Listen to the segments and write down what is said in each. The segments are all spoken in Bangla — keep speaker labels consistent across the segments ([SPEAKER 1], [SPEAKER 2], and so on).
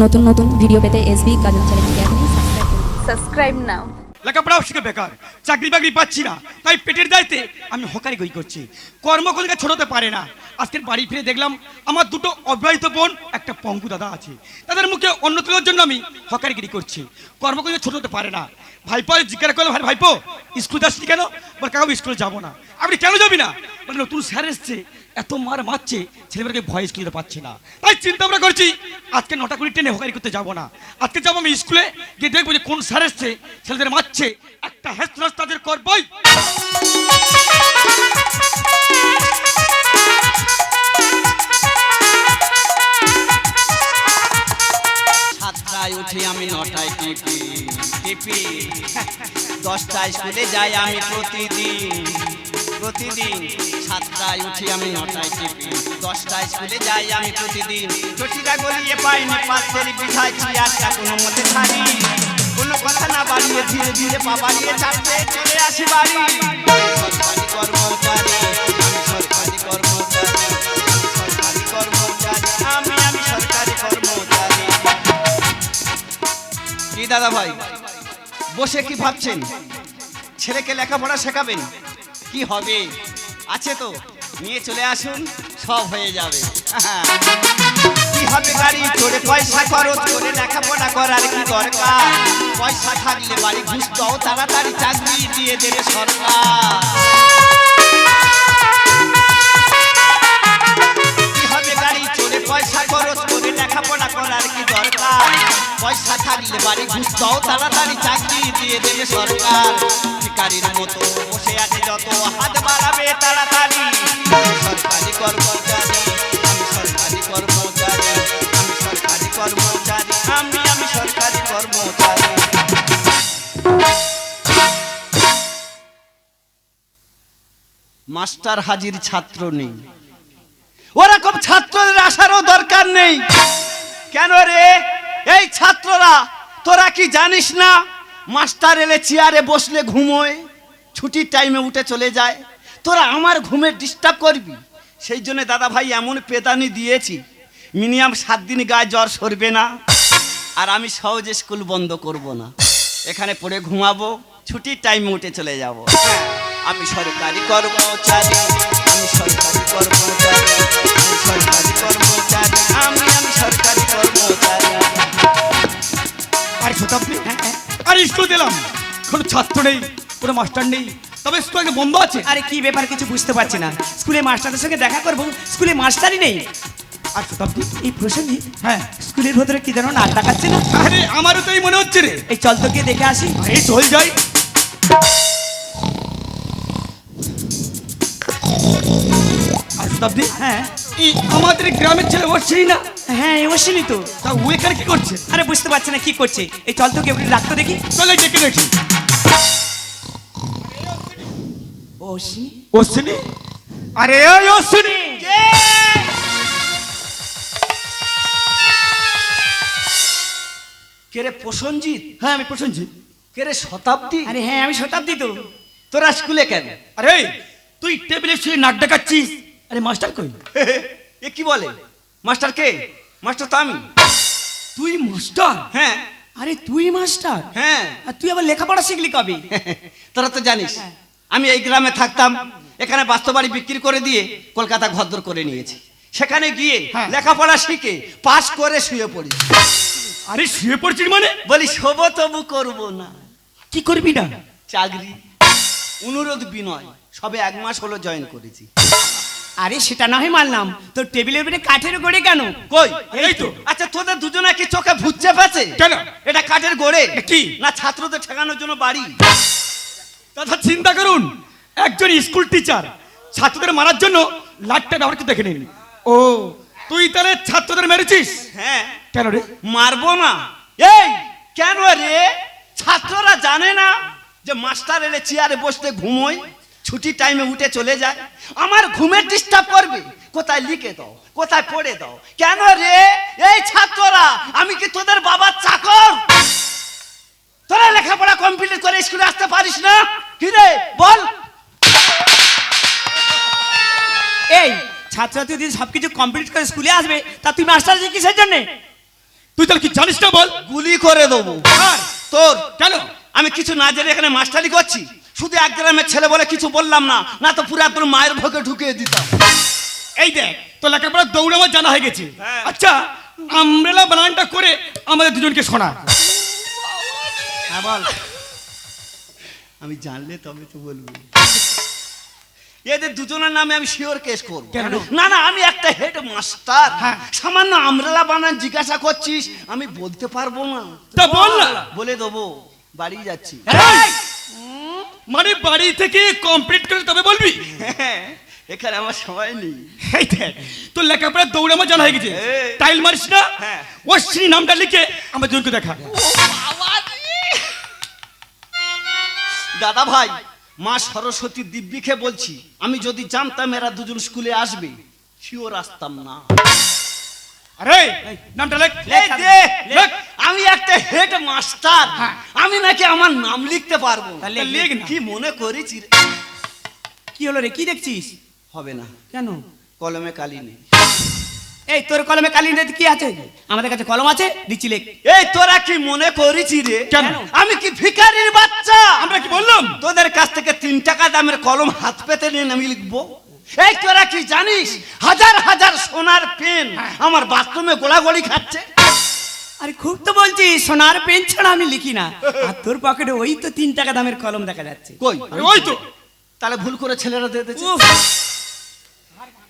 [SPEAKER 1] নতুন নতুন ভিডিও পেতে এসবি কাজল চ্যানেলকে এখনই
[SPEAKER 2] সাবস্ক্রাইব নাও।
[SPEAKER 3] লেখাপড়াও শিখে বেকার, চাকরি বাকরি পাচ্ছি না, তাই পেটের দায়িত্বে আমি হকারি গই করছি। কর্মকলিকা ছোট হতে পারে না। আজকের বাড়ি ফিরে দেখলাম আমার দুটো অবিবাহিত বোন, একটা পঙ্গু দাদা আছে। তাদের মুখে অন্ন তোলার জন্য আমি হকারিগিরি করছি। কর্মকলিকা ছোট হতে পারে না। ভাইপো জিজ্ঞাসা করলাম, ভাই ভাইপো স্কুল যাচ্ছি কেন? বল কাকু স্কুলে যাবো না। আপনি কেন যাবি না? বলে নতুন স্যার এসছে, এত মার মারছে, ছেলেমেয়েকে ভয় স্কুলে পাচ্ছে না। তাই চিন্তা ভাবনা করছি আজকে 9টা করে ট্রেনে হকারি করতে যাবো না। আজকে যাবো আমি স্কুলে গিয়ে দেখবো যে কোন স্যার এসছে, ছেলেদের মারছে, একটা হেস্তরাজ তাদের করবই।
[SPEAKER 4] সাতটায় উঠি আমি 9টায় টিপি 10টায় স্কুলে যাই আমি প্রতিদিন 7টায় উঠি আমি 9টায় টিপি 10টায় স্কুলে যাই আমি প্রতিদিন। চটিটা গলিয়ে পাইনি পাশের বিছায় চেয়ারটা কোনো মতে ছাড়ি, কোনো কথা না বাড়িয়ে ধীরে ধীরে পা বাড়িয়ে চাপতে চলে আসি বাড়ি। সরকারি কর্মচারী আমি, সরকারি কর্মচারী আমি সরকারি কর্মচারী। কি দাদা ভাই বসে কি ভাবছেন? ছেলেকে লেখাপড়া শেখাবেন? কি হবে? আছে তো, নিয়ে চলে আসুন, সব হয়ে যাবে। কি হবে গাড়ি চড়ে পয়সা খরচ করে লেখাপড়া করার কি দরকার? পয়সা থাকলে বাড়ি ঘুষ দাও, তাড়াতাড়ি চাকরি দিয়ে দেবে সরকার। কি হবে গাড়ি চড়ে পয়সা খরচ করে লেখাপড়া করার কি দরকার? পয়সা থাকলে বাড়ি ঘুষ দাও, তাড়াতাড়ি চাকরি দিয়ে দেবে সরকার। ভিখারির মতো বসে আছে যত, হাত বাড়াবে তাড়াতাড়ি। সরকারি কর্মচারী আমি, সরকারি কর্মচারী আমি, সরকারি কর্মচারী আমি সরকারি কর্মচারী। মাস্টার হাজির, ছাত্র নেই। ওরকম ছাত্রদের আসারও দরকার নেই। কেন রে? এই ছাত্ররা তোরা কি জানিস না মাস্টার এলে চেয়ারে বসলে ঘুমোয়, ছুটির টাইমে উঠে চলে যায়। তোরা আমার ঘুমে ডিস্টার্ব করবি, সেই জন্য দাদা ভাই এমন পেদানি দিয়েছি মিনিমাম 7 দিন গায়ে জ্বর সরবে না। আর আমি সহজে স্কুল বন্ধ করব না, এখানে পড়ে ঘুমাবো, ছুটির টাইমে উঠে চলে যাব। আমি সরকারি কর্মচারী আমি, সরকারি কর্মচারী আমি, সরকারি কর্মচারী আমি সরকারি কর্মচারী।
[SPEAKER 3] আরে শতাব্দী, আরে স্কুল দিলাম, কোনো ছাত্র নেই, কোনো মাস্টার নেই, তবে স্কুল আগে বন্ধ আছে।
[SPEAKER 5] আরে কি ব্যাপার কিছু বুঝতে পারছি না। স্কুলে মাস্টারদের সঙ্গে দেখা করবো, স্কুলে মাস্টারই নেই।
[SPEAKER 3] আর শতাব্দী,
[SPEAKER 5] এই প্রসঙ্গে
[SPEAKER 3] হ্যাঁ
[SPEAKER 5] স্কুলের ভেতরে কি যেন নাক ডাকাচ্ছে না?
[SPEAKER 3] আরে আমারও তাই মনে হচ্ছে রে।
[SPEAKER 5] এই চল তো গিয়ে দেখে আসি।
[SPEAKER 3] এই চল যাই। আর শতাব্দী,
[SPEAKER 5] হ্যাঁ
[SPEAKER 3] এই আমাদের গ্রামের ছেলে বসছেই না,
[SPEAKER 5] হ্যাঁ অবশ্যই তো।
[SPEAKER 3] তা ও এখানে কি করছে?
[SPEAKER 5] আরে বুঝতে পারছি না কি করছে। এই চল তো গিয়ে ডাকতো দেখি।
[SPEAKER 3] চলে ডেকে দেখি।
[SPEAKER 5] অশ্বিনী,
[SPEAKER 3] অশ্বিনী, আরে ওই অশ্বিনী,
[SPEAKER 4] কে রে? প্রসঞ্জিৎ?
[SPEAKER 3] হ্যাঁ আমি প্রসেনজিৎ।
[SPEAKER 4] কে রে? শতাব্দী?
[SPEAKER 5] আরে হ্যাঁ আমি শতাব্দী তো।
[SPEAKER 4] তোরা স্কুলে কেন?
[SPEAKER 3] আরে তুই টেবিলে শুয়ে নাক ডাকাচ্ছিস। আরে মাস্টার কই?
[SPEAKER 4] এ কি বলে? মাস্টার কে? মাস্টার তো আমি।
[SPEAKER 3] তুই মাস্টার?
[SPEAKER 4] হ্যাঁ
[SPEAKER 5] আরে তুই মাস্টার?
[SPEAKER 4] হ্যাঁ।
[SPEAKER 5] আর তুই আবার লেখাপড়া শিখলি কবে?
[SPEAKER 4] তোরা তো জানিস আমি এই গ্রামে থাকতাম, এখানে বাস্তব বাড়ি বিক্রি করে দিয়ে কলকাতা ঘরদর করে নিয়েছি। সেখানে গিয়ে
[SPEAKER 3] হ্যাঁ।
[SPEAKER 4] লেখাপড়া শিখে পাস করে শুয়ে পড়ি।
[SPEAKER 3] আরে শুয়ে পড়ছিস মানে?
[SPEAKER 4] বলি শোবো তবু করবো না।
[SPEAKER 3] কি করবি না?
[SPEAKER 4] চাকরি অনুরোধ বিনয়, সবে 1 মাস হলো জয়েন করেছি।
[SPEAKER 5] আরে সেটা না হয় মানলাম, তোর টেবিলের উপরে কাঠের গোড়ে কেন?
[SPEAKER 4] কই?
[SPEAKER 3] এই তো।
[SPEAKER 4] আচ্ছা তোদের দুজনে কি চোখে ভূত চেপেছে?
[SPEAKER 3] কেন?
[SPEAKER 4] এটা কাঠের গোড়ে
[SPEAKER 3] কি?
[SPEAKER 4] না ছাত্রদের ঠেকানোর জন্য বাড়ি?
[SPEAKER 3] দাদা চিন্তা করুন, একজন স্কুল টিচার ছাত্রদের মারার জন্য লাঠটা ব্যবহার করতে দেখে নিন। ও তুই তাহলে ছাত্রদের মেরেছিস?
[SPEAKER 4] হ্যাঁ।
[SPEAKER 3] কেন রে?
[SPEAKER 4] মারবো না। এই কেন রে? ছাত্ররা জানে না যে মাস্টার এলে চেয়ারে বসতে ঘুমোয়, ছুটি টাইমে উঠে চলে যায়। আমার ঘুমের ডিস্টার্ব করবে, কোথায় লিখে দাও, কোথায় পড়ে দাও। কেন রে? এই ছাত্ররা, আমি কি তোদের বাবার চাকর? তোরা লেখাপড়া কমপ্লিট করে স্কুলে আসতে পারিস না? কি রে বল?
[SPEAKER 5] এই ছাত্রছাত্রী যদি সবকিছু কমপ্লিট করে স্কুলে আসবে, তা তুই মাস্টার কিসের জন্য?
[SPEAKER 3] তুই তাহলে কি জানিস না বল?
[SPEAKER 4] গুলি করে দেবো।
[SPEAKER 3] আর
[SPEAKER 4] তোর
[SPEAKER 3] কেন?
[SPEAKER 4] আমি কিছু না জেনে এখানে মাস্টারি করছি, শুধু এক গ্রামের ছেলে বলে কিছু বললাম না, না তো পুরো একদম মায়ের ভোগে ঢুকিয়ে দিতাম।
[SPEAKER 3] এই দেখ তোর লেখাপড়া দৌড়াবার জানা হয়ে গেছে।
[SPEAKER 4] হ্যাঁ।
[SPEAKER 3] আচ্ছা আমব্রেলা বানানটা করে আমাদের দুজনকে শোনা। হ্যাঁ বল।
[SPEAKER 4] আমি জানলে তবে তো বলবো। এদের দুজনের নামে আমি শিওর কেস করব।
[SPEAKER 3] কেন?
[SPEAKER 4] না না, আমি একটা হেড মাস্টার,
[SPEAKER 3] হ্যাঁ।
[SPEAKER 4] সামান্য আমরেলা বানান জিজ্ঞাসা করছিস, আমি বলতে পারবো না।
[SPEAKER 3] তা বল না।
[SPEAKER 4] বলে দেবো, বাড়ি যাচ্ছি।
[SPEAKER 3] এই! মানে বাড়ি থেকে কমপ্লিট করে তবে বলবি?
[SPEAKER 4] এখানে আমার সময় নেই।
[SPEAKER 3] এই দেখ তোর লেখাপড়া দৌড়ামা জানা হয়ে গেছে।
[SPEAKER 4] এই।
[SPEAKER 3] টাইল মারিস না।
[SPEAKER 4] হ্যাঁ।
[SPEAKER 3] অশ্বিনী নামটা লিখে আমার দুজনকে দেখা।
[SPEAKER 4] দাদা ভাই, মা সরস্বতীর দিব্যিকে বলছি, আমি যদি জানতাম এরা দুজন স্কুলে আসবে, শিওর আসতাম না।
[SPEAKER 3] আরে নামটা লেখ।
[SPEAKER 4] এই দে,
[SPEAKER 3] লেখ।
[SPEAKER 4] আমি একটা হেড মাস্টার,
[SPEAKER 3] হ্যাঁ।
[SPEAKER 4] আমি নাকি আমার নাম লিখতে পারবো?
[SPEAKER 5] তাহলে
[SPEAKER 3] লেখ না।
[SPEAKER 4] কি মনে করেছি রে?
[SPEAKER 5] কি হলো রে, কি দেখছিস?
[SPEAKER 4] হবে না,
[SPEAKER 5] কেন?
[SPEAKER 4] কলমে কালি নেই।
[SPEAKER 5] এই তোর কলমে কালি রে কি আছে? আমাদের কাছে কলম আছে, দিচ্ছি লেখ।
[SPEAKER 4] এই তোরা কি মনে করেছি রে?
[SPEAKER 3] কেন?
[SPEAKER 4] আমি কি ভিখারির বাচ্চা?
[SPEAKER 3] আমরা কি বললাম?
[SPEAKER 4] তোদের কাছ থেকে 3 টাকা দামের কলম হাত পেতে নিয়ে আমি লিখবো? এই তোরা কি জানিস, হাজার হাজার সোনার পেন আমার বাথরুমে গোলাগলি খাচ্ছে?
[SPEAKER 5] আরে খুব তো বলছি, সোনার পেন ছাড়া আমি লিখি না। আর তোর পকেটে ওই তো 3 টাকা দামের কলম দেখা যাচ্ছে।
[SPEAKER 4] কই?
[SPEAKER 3] ওই তো।
[SPEAKER 4] তাহলে ভুল করে ছেলেরা দিয়ে দিয়েছে।
[SPEAKER 5] উফ,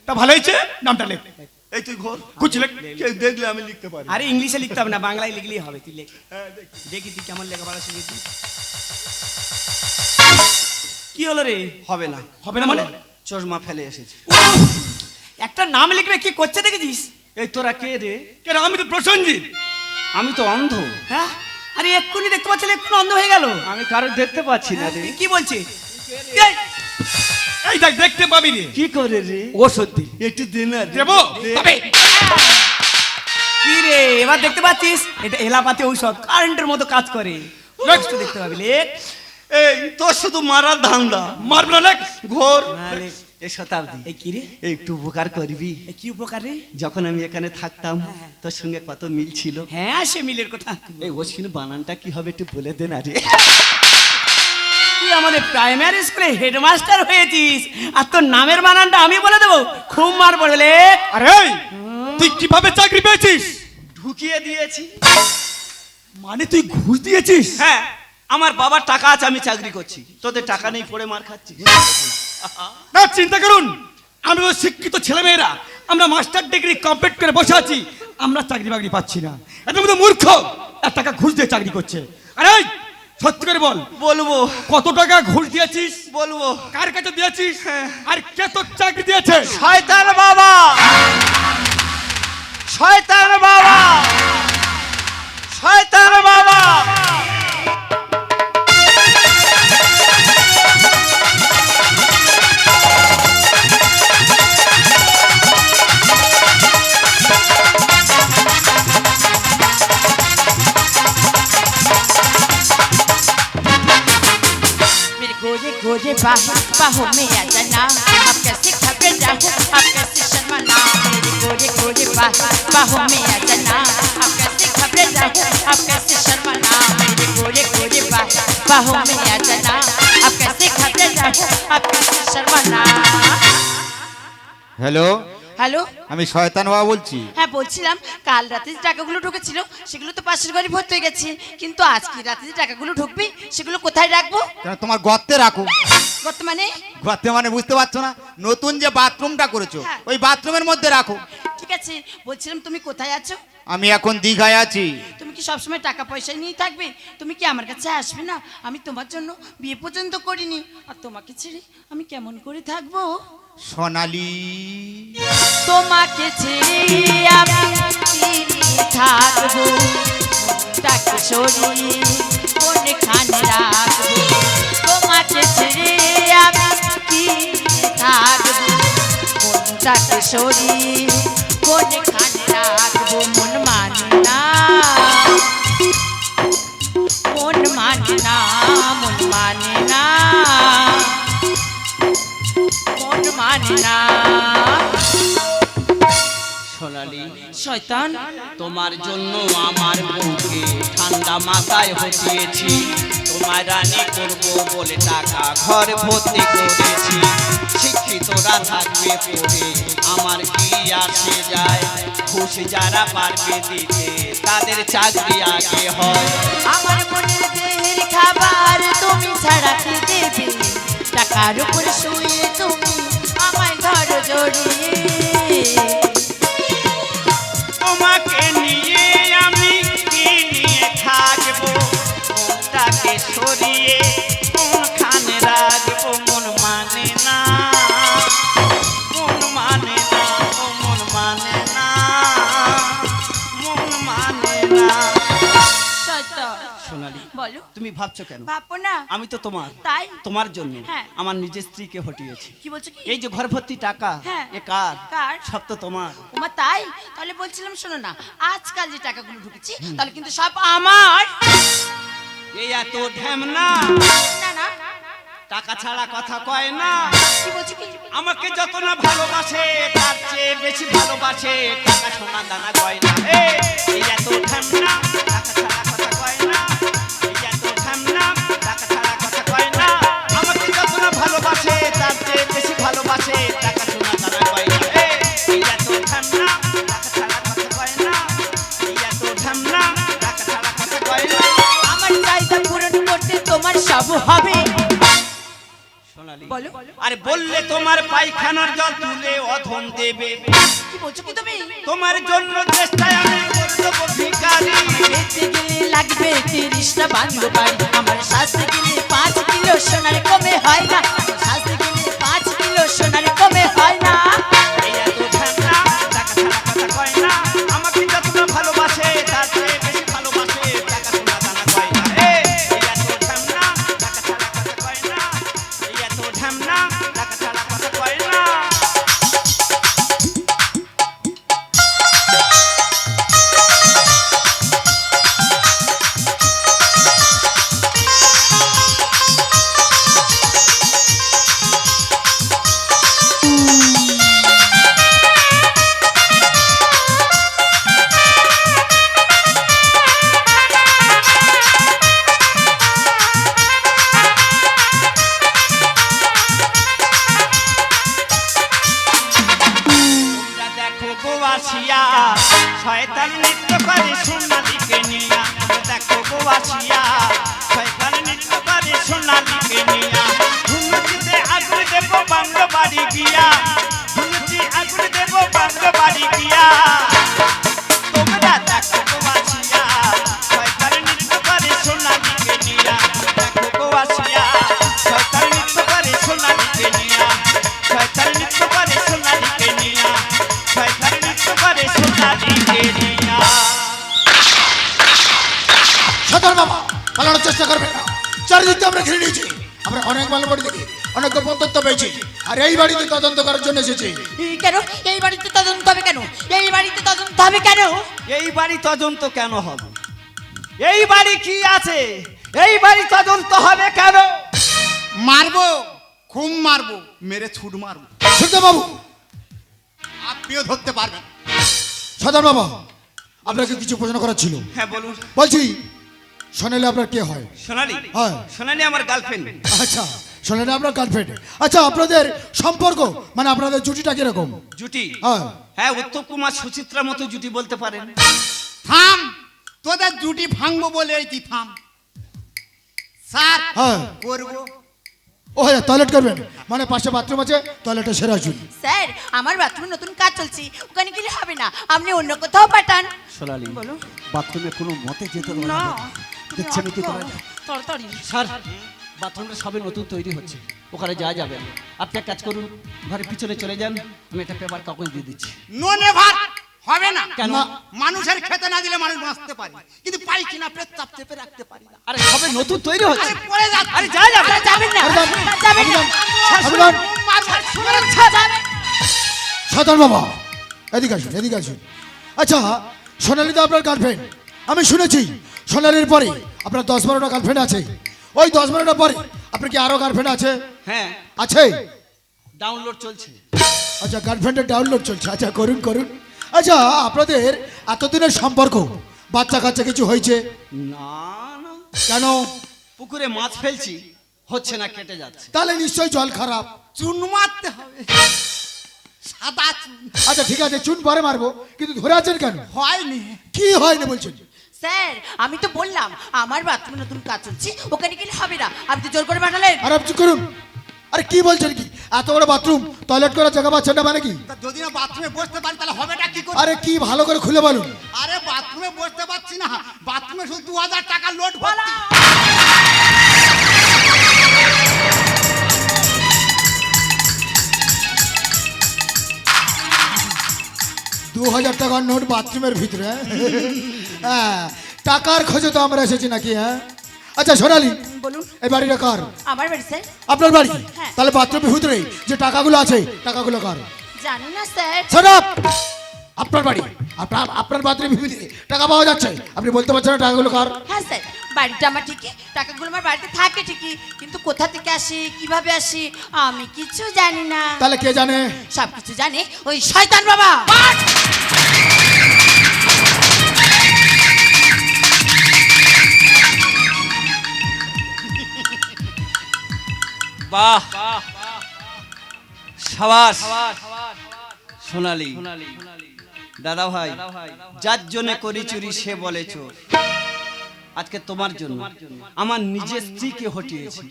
[SPEAKER 3] তা ভালো হয়েছে, নামটা লেখ।
[SPEAKER 4] এই তুই ঘর
[SPEAKER 3] কুচি লেখ।
[SPEAKER 4] কেউ দেখলে আমি লিখতে পারি।
[SPEAKER 5] আরে ইংলিশে লিখতে হবে না, বাংলায় লিখলেই হবে। তুই লেখ, দেখি তুই কেমন লেখাপড়া শিখেছিস। কি হলো রে?
[SPEAKER 4] হবে না,
[SPEAKER 3] হবে না মানে?
[SPEAKER 4] চশমা ফেলে এসেছি।
[SPEAKER 5] উফ, একটা নাম লিখবে কি করছে দেখেছিস?
[SPEAKER 4] এই তোরা কে রে?
[SPEAKER 3] কেন আমি তো প্রসঞ্জিৎ।
[SPEAKER 4] আমি তো অন্ধ।
[SPEAKER 5] হ্যাঁ, আরে এক্ষুনি দেখতে পাচ্ছিলে, এক্ষুনি অন্ধ হয়ে গেল।
[SPEAKER 4] আমি কারো দেখতে পাচ্ছি না রে।
[SPEAKER 5] কি বলছে? এই,
[SPEAKER 3] এই দেখ দেখতে পাবি রে।
[SPEAKER 4] কি করে রে?
[SPEAKER 3] ও সত্যি
[SPEAKER 4] একটু দে না রে।
[SPEAKER 3] দেবো তবে।
[SPEAKER 5] কি রে, এবার দেখতে পাচ্ছিস? এটা এলাপাতে ঔষধ, কারেন্টের মতো কাজ করে।
[SPEAKER 3] লেখ।
[SPEAKER 5] একটু দেখতে পাবি, লেখ।
[SPEAKER 4] এই তোর শুধু মারার ধান্দা।
[SPEAKER 3] মারব না লেখ।
[SPEAKER 4] ঘোর।
[SPEAKER 5] হ্যাঁ, লেখ।
[SPEAKER 4] এই শতাব্দী,
[SPEAKER 5] এই কি রে,
[SPEAKER 4] এই একটু উপকার করবি?
[SPEAKER 5] এই কি উপকার রে?
[SPEAKER 4] যখন আমি এখানে থাকতাম তোর সঙ্গে কত মিল ছিল।
[SPEAKER 5] হ্যাঁ, সে মিলের কথা।
[SPEAKER 4] এই অশ্বিনী বানানটা কি হবে একটু বলে দে না রে।
[SPEAKER 5] তুই আমাদের প্রাইমারি স্কুলে হেডমাস্টার হয়েছিস, আর তোর নামের বানানটা আমি বলে দেবো, খুব মার পড়বে। লেখ।
[SPEAKER 3] আরে তুই কিভাবে চাকরি পেয়েছিস?
[SPEAKER 4] ঢুকিয়ে দিয়েছি।
[SPEAKER 3] মানে তুই ঘুষ দিয়েছিস?
[SPEAKER 4] হ্যাঁ, আমার বাবার টাকা আছে, আমি চাকরি করছি, তোদের টাকা নেই পড়ে মার খাচ্ছি।
[SPEAKER 3] না চিন্তা করুন, আমরা তো শিক্ষিত ছেলেমেয়েরা, আমরা মাস্টার ডিগ্রি কমপ্লিট করে বসে আছি, আমরা চাকরি বাকরি পাচ্ছি না। এত মধ্যে মূর্খ 1 টাকা ঘুষ দিয়ে চাকরি করছে। আরে সত্যি করে বল,
[SPEAKER 4] বলবো
[SPEAKER 3] কত টাকা ঘুষ দিয়েছিস?
[SPEAKER 4] বলবো।
[SPEAKER 3] কার কাছে দিয়েছিস? আর কে তোর চাকরি দিয়েছে?
[SPEAKER 4] শয়তান বাবা, শয়তান বাবা, শয়তান বাবা।
[SPEAKER 6] मेरे गोरे गोरे बाहों में आ जाना, अब कैसे खबर रहूं, अब कैसे शर्माना। मेरे गोरे गोरे बाहों में आ जाना, अब कैसे खबर रहूं, अब कैसे शर्माना। मेरे गोरे गोरे बाहों में आ जाना, अब कैसे खबर रहूं, अब कैसे शर्माना।
[SPEAKER 7] হ্যালো,
[SPEAKER 6] হ্যালো,
[SPEAKER 7] আমি শয়তান বাবা বলছি।
[SPEAKER 6] হ্যাঁ বলছিলাম, কাল রাতে যে টাকাগুলো ঢুকেছিল সেগুলো তো পাশের ঘরে ভর্তি হয়ে গেছে, কিন্তু আজকে রাতে যে টাকাগুলো ঢুকবে সেগুলো কোথায় রাখবো?
[SPEAKER 7] কেন তোমার গর্তে রাখো।
[SPEAKER 6] বর্তমানে
[SPEAKER 7] গর্তে মানে বুঝতে পারছো না? নতুন যে বাথরুমটা করেছো
[SPEAKER 6] হ্যাঁ।
[SPEAKER 7] ওই বাথরুমের মধ্যে রাখো।
[SPEAKER 6] ঠিক আছে, বলছিলাম তুমি কোথায় আছো?
[SPEAKER 7] আমি এখন দীঘায় আছি।
[SPEAKER 6] তুমি কি সবসময় টাকা পয়সা নিয়ে থাকবে? তুমি কি আমার কাছে আসবে না? আমি তোমার জন্য বিয়ে পর্যন্ত করিনি, আর তোমাকে ছেড়ে আমি কেমন করে থাকবো?
[SPEAKER 7] সোনালি,
[SPEAKER 6] তোমাকে ছেড়ে আমি কি থাকবো? মনটাকে সরিয়ে কোনখানে রাখবো? তোমাকে ছেড়ে আমি কি থাকবো? মনটাকে সরিয়ে কোনখানে রাখবো? মন মানে না, মন মানে না, মন মানে না, মন মানে না।
[SPEAKER 4] সোনালি,
[SPEAKER 5] শয়তান
[SPEAKER 4] তোমার জন্য আমার বউকে ঠান্ডা মাথায় হটিয়েছি, তোমার রানী করবো বলে টাকা ঘর ভর্তি করেছি। শিক্ষিতরা থাকবে পড়ে আমার কি আসে যায়, ঘুষ যারা পারবে দিতে তাদের চাকরি আগে হয়।
[SPEAKER 6] আমার মনের দেহের খাবার তুমি ছাড়া কি দেবে, টাকার উপর শুয়ে তুমি আমায় ঘর জড়িয়ে।
[SPEAKER 4] তোমাকে নিয়ে আমি কি নিয়ে থাকবো, মনটাকে সরিয়ে কোনখানে রাখবো, মন মানে না, মন মানে না, ও মন মানে না, মন মানে না।
[SPEAKER 6] শয়তান
[SPEAKER 4] সোনালি,
[SPEAKER 6] বলো।
[SPEAKER 4] তুমি ভাবছো কেন?
[SPEAKER 6] ভাববো না।
[SPEAKER 4] আমি তো তোমার
[SPEAKER 6] তাই?
[SPEAKER 4] তোমার জন্য
[SPEAKER 6] হ্যাঁ।
[SPEAKER 4] আমার নিজের স্ত্রীকে হটিয়েছি।
[SPEAKER 6] কি বলছো কি?
[SPEAKER 4] এই যে ঘর ভর্তি টাকা,
[SPEAKER 6] হ্যাঁ।
[SPEAKER 4] এ কার?
[SPEAKER 6] কার?
[SPEAKER 4] সব তো তোমার।
[SPEAKER 6] ওমা তাই? তাহলে বলছিলাম শোনো না, আজকাল যে টাকাগুলো ঢুকেছি তাহলে কিন্তু সব আমার।
[SPEAKER 4] এই এত ঢ্যামনা,
[SPEAKER 6] না না,
[SPEAKER 4] টাকা ছাড়া কথা কয় না।
[SPEAKER 6] কি বলছো কি?
[SPEAKER 4] আমাকে যত না ভালোবাসে তার চেয়ে বেশি ভালোবাসে টাকা সোনা দানা গয়না। এই এত ঢ্যামনা, টাকা ছাড়া কথা কয় না। এই এত ঢ্যামনা, টাকা ছাড়া কথা কয় না। আমাকে যত না ভালোবাসে তার চেয়ে বেশি ভালোবাসে টাকা সোনা দানা গয়না। এই এত ঢ্যামনা, টাকা ছাড়া কথা কয় না। এই এত ঢ্যামনা, টাকা ছাড়া কথা কয় না।
[SPEAKER 6] আমার চাহিদা পূরণ করতে তোমার সব হবে।
[SPEAKER 4] সোনালি,
[SPEAKER 6] বলো।
[SPEAKER 4] আরে বললে তোমার পায়খানার জল তুলে অধম দেবে।
[SPEAKER 6] কি বলছো কি তুমি?
[SPEAKER 4] তোমার জন্য চেষ্টায় আমি করে দেবো ভিখারি।
[SPEAKER 6] খেতে গেলে লাগবে 30টা বাংলো বাড়ি, আমার শাস্তি গেলে 5 কিলো সোনার কমে হয় না, আমার শাস্তি গেলে 5 কিলো সোনার কমে হয় না।
[SPEAKER 4] এই এত ঠান্ডা, টাকা ছাড়া কথা কয় না। আমাকে যত না ভালোবাসে তার চেয়ে বেশি ভালোবাসে টাকা সোনা দানা কয় না। এই এত ঠান্ডা, টাকা ছাড়া কথা কয় না। এই এত ঠান্ডা, টাকা ছাড়া কথা কয় না। তোমরা দেখো গো আসিয়া, শয়তান নৃত্য করে সোনালীকে নিয়া। তোমরা দেখো গো আসিয়া, শয়তান নৃত্য করে সোনালীকে নিয়া। ধুনুচিতে আগুন দেব বাংলো বাড়ি গিয়া, ধুনুচি আগুন দেব বাংলো বাড়ি গিয়া। তোমরা দেখো গো আসিয়া, শয়তান নৃত্য করে সোনালীকে নিয়া। দেখো গো আসিয়া, শয়তান নৃত্য করে সোনালীকে নিয়া। শয়তান নৃত্য করে সোনালীকে নিয়া। শয়তান নৃত্য করে সোনালীকে নিয়া।
[SPEAKER 8] সাধারণ বাবা পালানোর চেষ্টা করবে না, চারিদিকে আমরা ঘিরে নিয়েছি। আমরা অনেক ভালো বাড়ি থেকে অনেক গোপন তথ্য পেয়েছি, আর এই বাড়িতে তদন্ত করার জন্য এসেছি।
[SPEAKER 6] কেন এই বাড়িতে তদন্ত হবে কেন? এই বাড়িতে তদন্ত হবে কেন?
[SPEAKER 4] এই বাড়ি তদন্ত কেন হবে? এই বাড়ি কি আছে? এই বাড়ি তদন্ত হবে কেন?
[SPEAKER 7] মারবো, খুব মারবো, মেরে ছুট মারবো,
[SPEAKER 8] সুখদেব বাবু,
[SPEAKER 7] আপনিও ধরতে পারবেন।
[SPEAKER 8] সাধারণ বাবা আপনাকে কিছু প্রশ্ন করার ছিল।
[SPEAKER 4] হ্যাঁ বলুন।
[SPEAKER 8] বলছি সোনালি আপনার কে হয়?
[SPEAKER 4] সোনালী?
[SPEAKER 8] হ্যাঁ।
[SPEAKER 4] সোনালী আমার গার্লফ্রেন্ড।
[SPEAKER 8] আচ্ছা, সোনালি আপনার গার্লফ্রেন্ড। আচ্ছা, আপনাদের সম্পর্ক মানে আপনাদের জুটিটা কিরকম?
[SPEAKER 4] জুটি?
[SPEAKER 8] হ্যাঁ।
[SPEAKER 4] হ্যাঁ, উত্তম কুমার সুচিত্রার মতো জুটি বলতে পারেন।
[SPEAKER 7] থাম, তোদের জুটি ভাঙবো বলে এই কি থাম। স্যার
[SPEAKER 8] হ্যাঁ।
[SPEAKER 7] করবো।
[SPEAKER 8] ও হ্যাঁ, টয়লেট করবেন মানে পাশে বাথরুম আছে, টয়লেটে সেরে আসুন।
[SPEAKER 6] স্যার আমার বাথরুমে নতুন কাজ চলছে, ওখানে গেলে হবে না, আপনি অন্য কোথাও পাঠান।
[SPEAKER 4] সোনালী, বাথরুমে কোনো মতে যেতে দেবো
[SPEAKER 6] না
[SPEAKER 4] না। দেখছেন কি তোমার?
[SPEAKER 6] তাড়াতাড়ি।
[SPEAKER 4] স্যার, বাথরুমটা সবে নতুন তৈরি হচ্ছে, ওখানে যাওয়া যাবে না। আপনি এক কাজ করুন, ঘরের পিছনে চলে যান, আমি একটা পেপার কাগজ দিয়ে দিচ্ছি।
[SPEAKER 7] নো নেভার হবে না।
[SPEAKER 4] কেন?
[SPEAKER 7] মানুষের খেতে না দিলে মানুষ বাঁচতে পারে, কিন্তু পায়খানা পেচ্ছাপ চেপে রাখতে পারি না।
[SPEAKER 4] আরে সবে নতুন তৈরি হচ্ছে।
[SPEAKER 7] আরে পড়ে যাচ্ছে।
[SPEAKER 4] আরে যা যাবে।
[SPEAKER 6] আরে যাবেন না,
[SPEAKER 8] আরে
[SPEAKER 6] যাবেন না।
[SPEAKER 8] আবেদন।
[SPEAKER 6] যাবেন।
[SPEAKER 8] সাধারণ বাবা এদিকে আসুন, এদিকে আসুন। আচ্ছা, সোনালি তো আপনার গার্লফ্রেন্ড, আমি শুনেছি সোনালির পরে আপনার 10-12টা গার্লফ্রেন্ড আছে। ওই 10-12টা পরে আপনার কি আরো গার্লফ্রেন্ড আছে?
[SPEAKER 4] হ্যাঁ,
[SPEAKER 8] আছে।
[SPEAKER 4] ডাউনলোড চলছে।
[SPEAKER 8] আচ্ছা, গার্লফ্রেন্ডের ডাউনলোড চলছে। আচ্ছা, করুন করুন। আচ্ছা আপনাদের এতদিনের সম্পর্ক বাচ্চা কাচ্চা কিছু হয়েছে?
[SPEAKER 4] না না,
[SPEAKER 8] কেন?
[SPEAKER 4] পুকুরে মাছ ফেলছি, হচ্ছে না, কেটে যাচ্ছে।
[SPEAKER 8] তাহলে নিশ্চয়ই জল খারাপ।
[SPEAKER 7] চুন মারতে হবে, সাদা চুন।
[SPEAKER 8] আচ্ছা ঠিক আছে, চুন পরে মারবো, কিন্তু ধরে আছেন কেন?
[SPEAKER 7] হয়নি।
[SPEAKER 8] কি হয়নি বলছেন?
[SPEAKER 6] স্যার আমি তো বললাম আমার বাথরুমে নতুন কাজ হচ্ছে, ওখানে গেলে হবে না, আপনি তো জোর করে পাঠালেন।
[SPEAKER 8] আর আপনি চুপ করুন। আরে কি বলছেন কি? এত বড় বাথরুম, টয়লেট করার জায়গা পাচ্ছেন না মানে কি?
[SPEAKER 7] তা যদি না বাথরুমে বসতে পারি তাহলে হবেটা কি করে?
[SPEAKER 8] আরে কি ভালো করে খুলে বলুন।
[SPEAKER 7] আরে বাথরুমে বসতে পারছি না, বাথরুমে শুধু 2000 টাকা লোড ভর্তি।
[SPEAKER 8] 2000 টাকার নোট বাথরুমের ভিতরে? হ্যাঁ, টাকার খোঁজে তো আমরা এসেছি নাকি? হ্যাঁ আচ্ছা সোনালি,
[SPEAKER 6] বলুন।
[SPEAKER 8] এই বাড়িটা কার?
[SPEAKER 6] আমার বাড়ি স্যার।
[SPEAKER 8] আপনার বাড়ি?
[SPEAKER 6] হ্যাঁ।
[SPEAKER 8] তাহলে বাথরুমের ভিতরে যে টাকাগুলো আছে, টাকাগুলো কার?
[SPEAKER 6] জানি না স্যার।
[SPEAKER 8] Shot up! আপনার বাড়ি, আপনার বাথরুমের ভিতরে টাকা পাওয়া যাচ্ছে, আপনি বলতে পারছেন না টাকাগুলো কার?
[SPEAKER 6] হ্যাঁ স্যার, বাড়িটা আমার ঠিকই, টাকাগুলো আমার বাড়িতে থাকে ঠিকই, কিন্তু কোথা থেকে আসে কিভাবে আসে আমি কিছু জানি না।
[SPEAKER 8] তাহলে কে জানে?
[SPEAKER 6] সব কিছু জানে ওই শয়তান বাবা।
[SPEAKER 4] বাহ, সাবাস সোনালি। দাদা ভাই, যার জন্য করি চুরি সে বলে চোর। আজকে তোমার জন্য আমার নিজের স্ত্রীকে হটিয়েছি।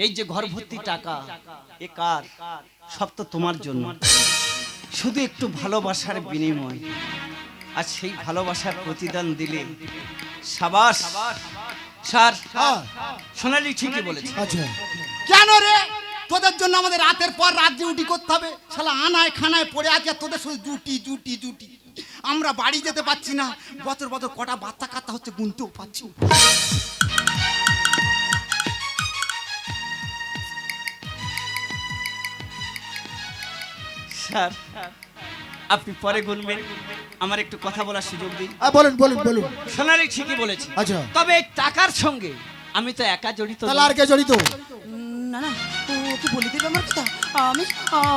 [SPEAKER 4] এই যে ঘর ভর্তি টাকা, এ কার? সব তো তোমার জন্য, শুধু একটু ভালোবাসার বিনিময়। আর সেই ভালোবাসার প্রতিদান দিলে সাবাস। স্যার, সোনালি ঠিকই বলেছে।
[SPEAKER 8] আচ্ছা
[SPEAKER 7] কেন রে? তোদের জন্য আমাদের রাতের পর রাত ডিউটি করতে হবে। শালা আনায় খানায় পড়ে আছে, আর তোদের শুধু জুটি জুটি জুটি। আমরা বাড়ি যেতে পারছি না, বছর বছর কটা বাচ্চা কাচ্চা হচ্ছে গুনতেও পারছি না।
[SPEAKER 4] স্যার, আপনি পরে গুনবেন, আমার একটু কথা বলার সুযোগ দিন।
[SPEAKER 8] বলুন বলুন বলুন।
[SPEAKER 4] সোনালি ঠিকই বলেছে।
[SPEAKER 8] আচ্ছা।
[SPEAKER 4] তবে এই টাকার সঙ্গে আমি তো একা জড়িত
[SPEAKER 8] তাহলে
[SPEAKER 4] নই।
[SPEAKER 8] আর কে জড়িত?
[SPEAKER 6] না না, ও কি বলে দেবে আমার কথা? আমি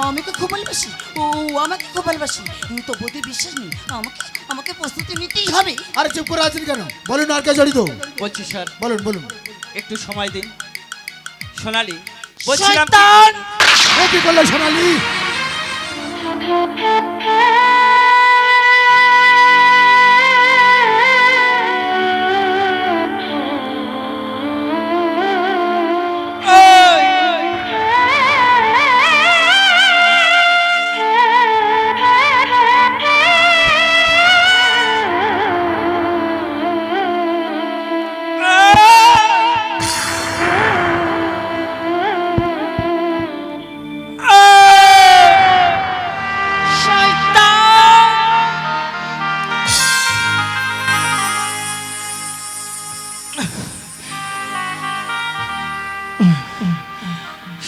[SPEAKER 6] আমি তো খুব ভালোবাসি, ও আমাকে খুব ভালোবাসি, তো বোধে বিশ্বাস নেই, আমাকে আমাকে প্রস্তুতি নিতেই হবে।
[SPEAKER 8] আরে চুপ করে আছেন কেন? বলুন আর কে জড়িত?
[SPEAKER 4] বলছি স্যার,
[SPEAKER 8] বলুন বলুন।
[SPEAKER 4] একটু সময় দিন। সোনালি বলছিলাম,
[SPEAKER 6] শয়তান!
[SPEAKER 8] ও কি করলে সোনালি?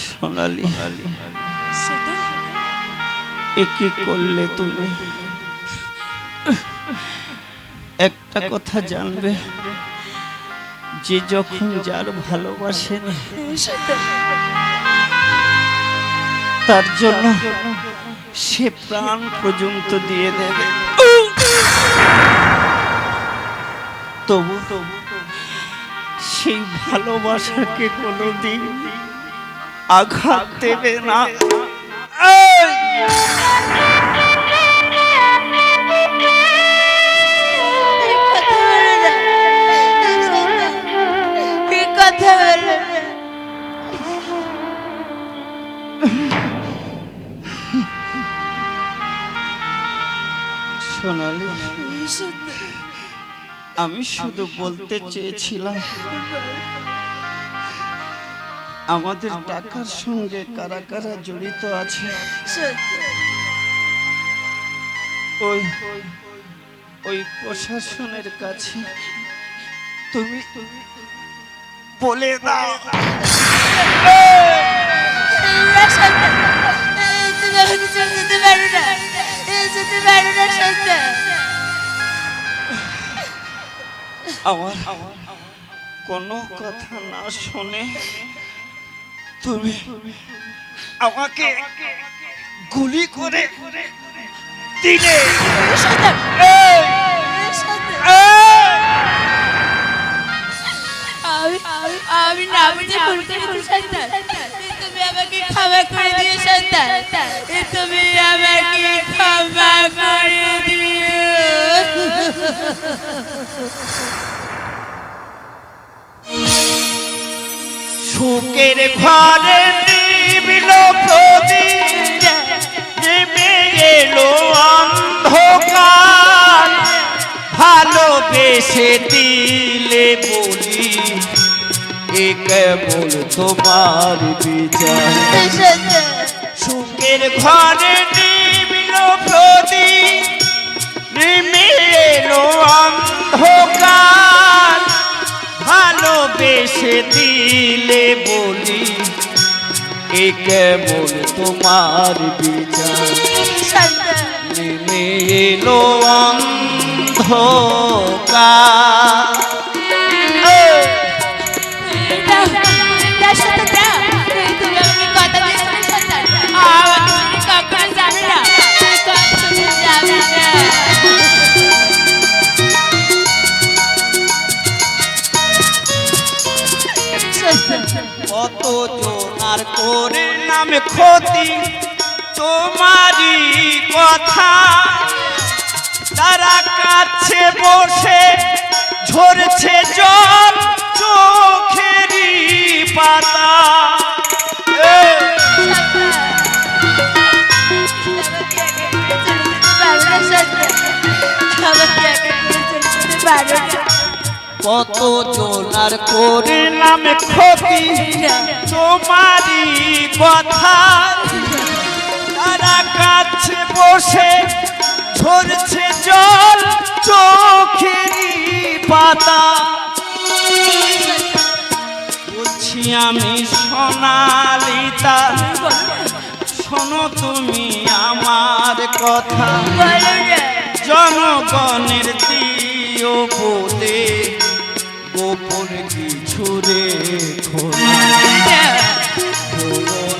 [SPEAKER 4] সোনালি এ কি করলে তুমি? একটা কথা জানবে, যে যখন যার ভালোবাসে তার জন্য সে প্রাণ পর্যন্ত দিয়ে দেবে, তবু সেই ভালোবাসাকে কোনোদিন আঘাত দেবে না। সোনালি, আমি শুধু বলতে চেয়েছিলাম, আমাদের টাকার সঙ্গে কারা কারা জড়িত আছে ওই ওই প্রশাসনের কাছে তুমি বলে দাও। আমার কোনো কথা না শুনে তুমি আমাকে গুলি করে দিলে
[SPEAKER 6] শয়তান
[SPEAKER 4] এই,
[SPEAKER 6] শয়তান
[SPEAKER 4] এই,
[SPEAKER 6] আমি না বুঝে ভুল করেছি শয়তান তুমি আমাকে ক্ষমা করে দিও শয়তান তুমি আমাকে ক্ষমা করে দিও
[SPEAKER 4] সুখের ঘরে নিবিল প্রদীপ নেমে এলো অন্ধকার ভালোবেসে দিলে বলি এ কেবল তোমার বিচার সুখের ঘরে নিবিল প্রদীপ নেমে এলো অন্ধকার ভালোবেসে দিলে বলি এ কেমন তোমার বিচার নেমে এলো অন্ধকার
[SPEAKER 6] তুমি আমাকে কথা দিয়েছিলে শয়তান আমাকে তুমি কখনো যাবে না কখনো যাবে না
[SPEAKER 4] কত জোনার করে নামে ক্ষতি তোমারই কথা তারা কাছে বসে ঝরছে জল চোখেরই পাতা কত জোনার করে নামে ক্ষতি তোমারই কথা তারা কাছে বসে ঝরছে জল চোখেরই পাতা বলছি আমি সোনালিতা শোনো তুমি আমার কথা জনগণের দিও বলে গোপন কিছু রেখো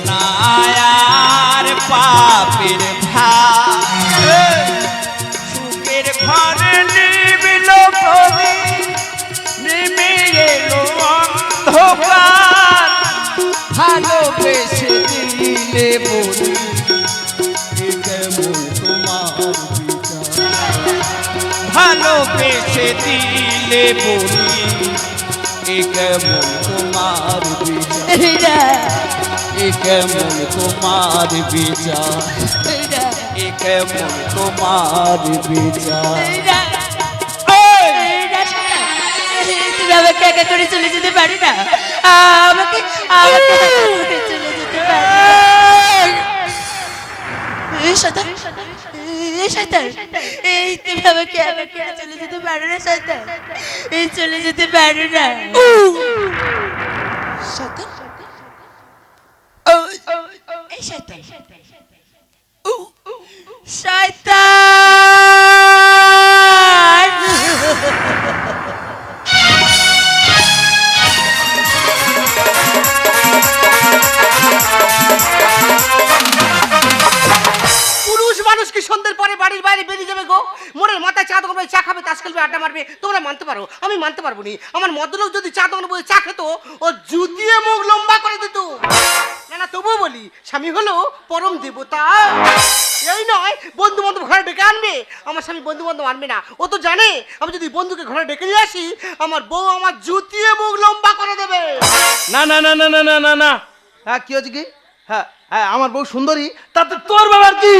[SPEAKER 4] না আর পাপের ভাই সুখের ঘরে নিবিল প্রদীপ নেমে এলো অন্ধকার ভালোবেসে দিলে বলি এ কেমন তোমার বিচার ভালোবেসে দিলে বলি এ কেমন তোমার বিচার এ কেমন তোমার বিচার এ কেমন তোমার বিচার
[SPEAKER 6] তুমি আমাকে একা করে চলে যেতে পারো না আমাকে আমাকে একা করে চলে যেতে পারো শয়তান শয়তান এই তুমি আমাকে একা করে চলে যেতে পারো না শয়তান এই চলে যেতে পারো না শয়তান এই শয়তান শয়তান
[SPEAKER 7] পুরুষ মানুষ কি সন্ধ্যের পরে বাড়ির বাইরে বেরিয়ে যাবে গো মোড়ের মাথায় চা দোকানে চা খাবে তাস খেলবে আড্ডা মারবে তোমরা মানতে পারো আমি মানতে পারবো নি আমার মদলোক যদি চা দোকানে বসে চা খেত ও জুতিয়ে মুখ লম্বা করে দিত না না তবুও বলি স্বামী হলো পরম দেবতা এই নয় বন্ধু বান্ধব ঘরে ডেকে আনবে আমার স্বামী বন্ধু বান্ধব আনবে না ও তো জানে আমি যদি বন্ধুকে ঘরে ডেকে নিয়ে আসি আমার বউ আমার জুতিয়ে মুখ লম্বা করে দেবে
[SPEAKER 9] না না না না না না না না হ্যাঁ কি হচ্ছে কি হ্যাঁ হ্যাঁ আমার বউ সুন্দরী তাতে তোর ব্যাপার কি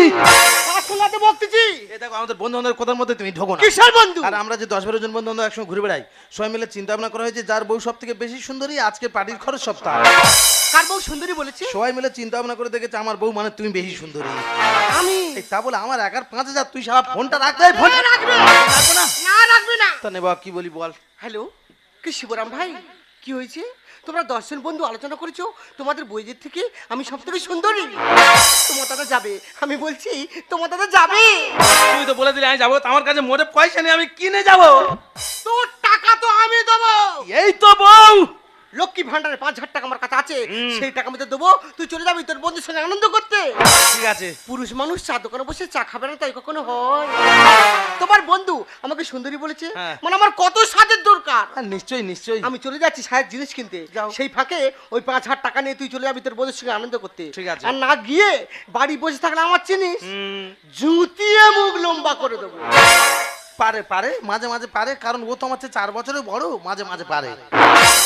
[SPEAKER 7] আসলে তো বলতেছি
[SPEAKER 9] এই দেখো আমাদের বন্ধু বান্ধবের কথার মধ্যে তুমি ঢোকো না
[SPEAKER 7] কিসের বন্ধু
[SPEAKER 9] আর আমরা যে 10-12 জন বন্ধু বান্ধব একসঙ্গে ঘুরে বেড়াই সবাই মিলে চিন্তা ভাবনা করা হয়েছে যার বউ সব থেকে বেশি সুন্দরী আজকে পার্টির খরচ সপ্তাহ
[SPEAKER 7] কার বউ সুন্দরী বলেছে
[SPEAKER 9] সবাই মিলে চিন্তা ভাবনা করে দেখেছে আমার বউ মানে তুমি বেশি সুন্দরী
[SPEAKER 7] আমি
[SPEAKER 9] এই তা বলে আমার একার 5000 তুই সারা ফোনটা রাখতে ফোনটা
[SPEAKER 7] রাখবে
[SPEAKER 9] রাখবো না
[SPEAKER 7] না রাখবে না
[SPEAKER 9] তা নেবা কি বলি বল
[SPEAKER 7] হ্যালো কি শিবরাম ভাই কি হয়েছে তোমরা 10 জন বন্ধু আলোচনা করেছো তোমাদের বইদের থেকে আমি সব থেকে সুন্দরী তোমার দাদা যাবে আমি বলছি তোমার দাদা যাবে
[SPEAKER 9] তুই তো বলে দিলি আমি যাবো আমার কাছে মোটে পয়সা নেই আমি কিনে যাবো
[SPEAKER 7] তোর টাকা তো আমি দেবো
[SPEAKER 9] এই তো বউ
[SPEAKER 7] লক্ষ্মী
[SPEAKER 10] ভান্ডারে 5,000 টাকা আমার কাছে আছে, সেই টাকা আমি তো দেবো, তুই চলে যাবি তোর বন্ধুর সঙ্গে আনন্দ করতে।
[SPEAKER 9] ঠিক আছে।
[SPEAKER 10] পুরুষ মানুষ চা দোকানে বসে চা খাবে না তাই কখনো হয়? তোমার বন্ধু আমাকে সুন্দরী বলেছে, মানে আমার কত সাজের দরকার।
[SPEAKER 9] নিশ্চয়ই নিশ্চয়ই।
[SPEAKER 10] আমি চলে যাচ্ছি সাহেব জিনিস কিনতে, সেই ফাঁকে ওই 5,000 টাকা নিয়ে তুই চলে যাবি তোর বন্ধুর সঙ্গে আনন্দ করতে।
[SPEAKER 9] ঠিক আছে।
[SPEAKER 10] আর না গিয়ে বাড়ি বসে থাকলে আমার চিনিস জুতিয়ে মুখ লম্বা করে দেবো।
[SPEAKER 9] পারে পারে মাঝে মাঝে পারে, কারণ ও তো আমার চেয়ে 4 বছরের বড়, মাঝে মাঝে পারে।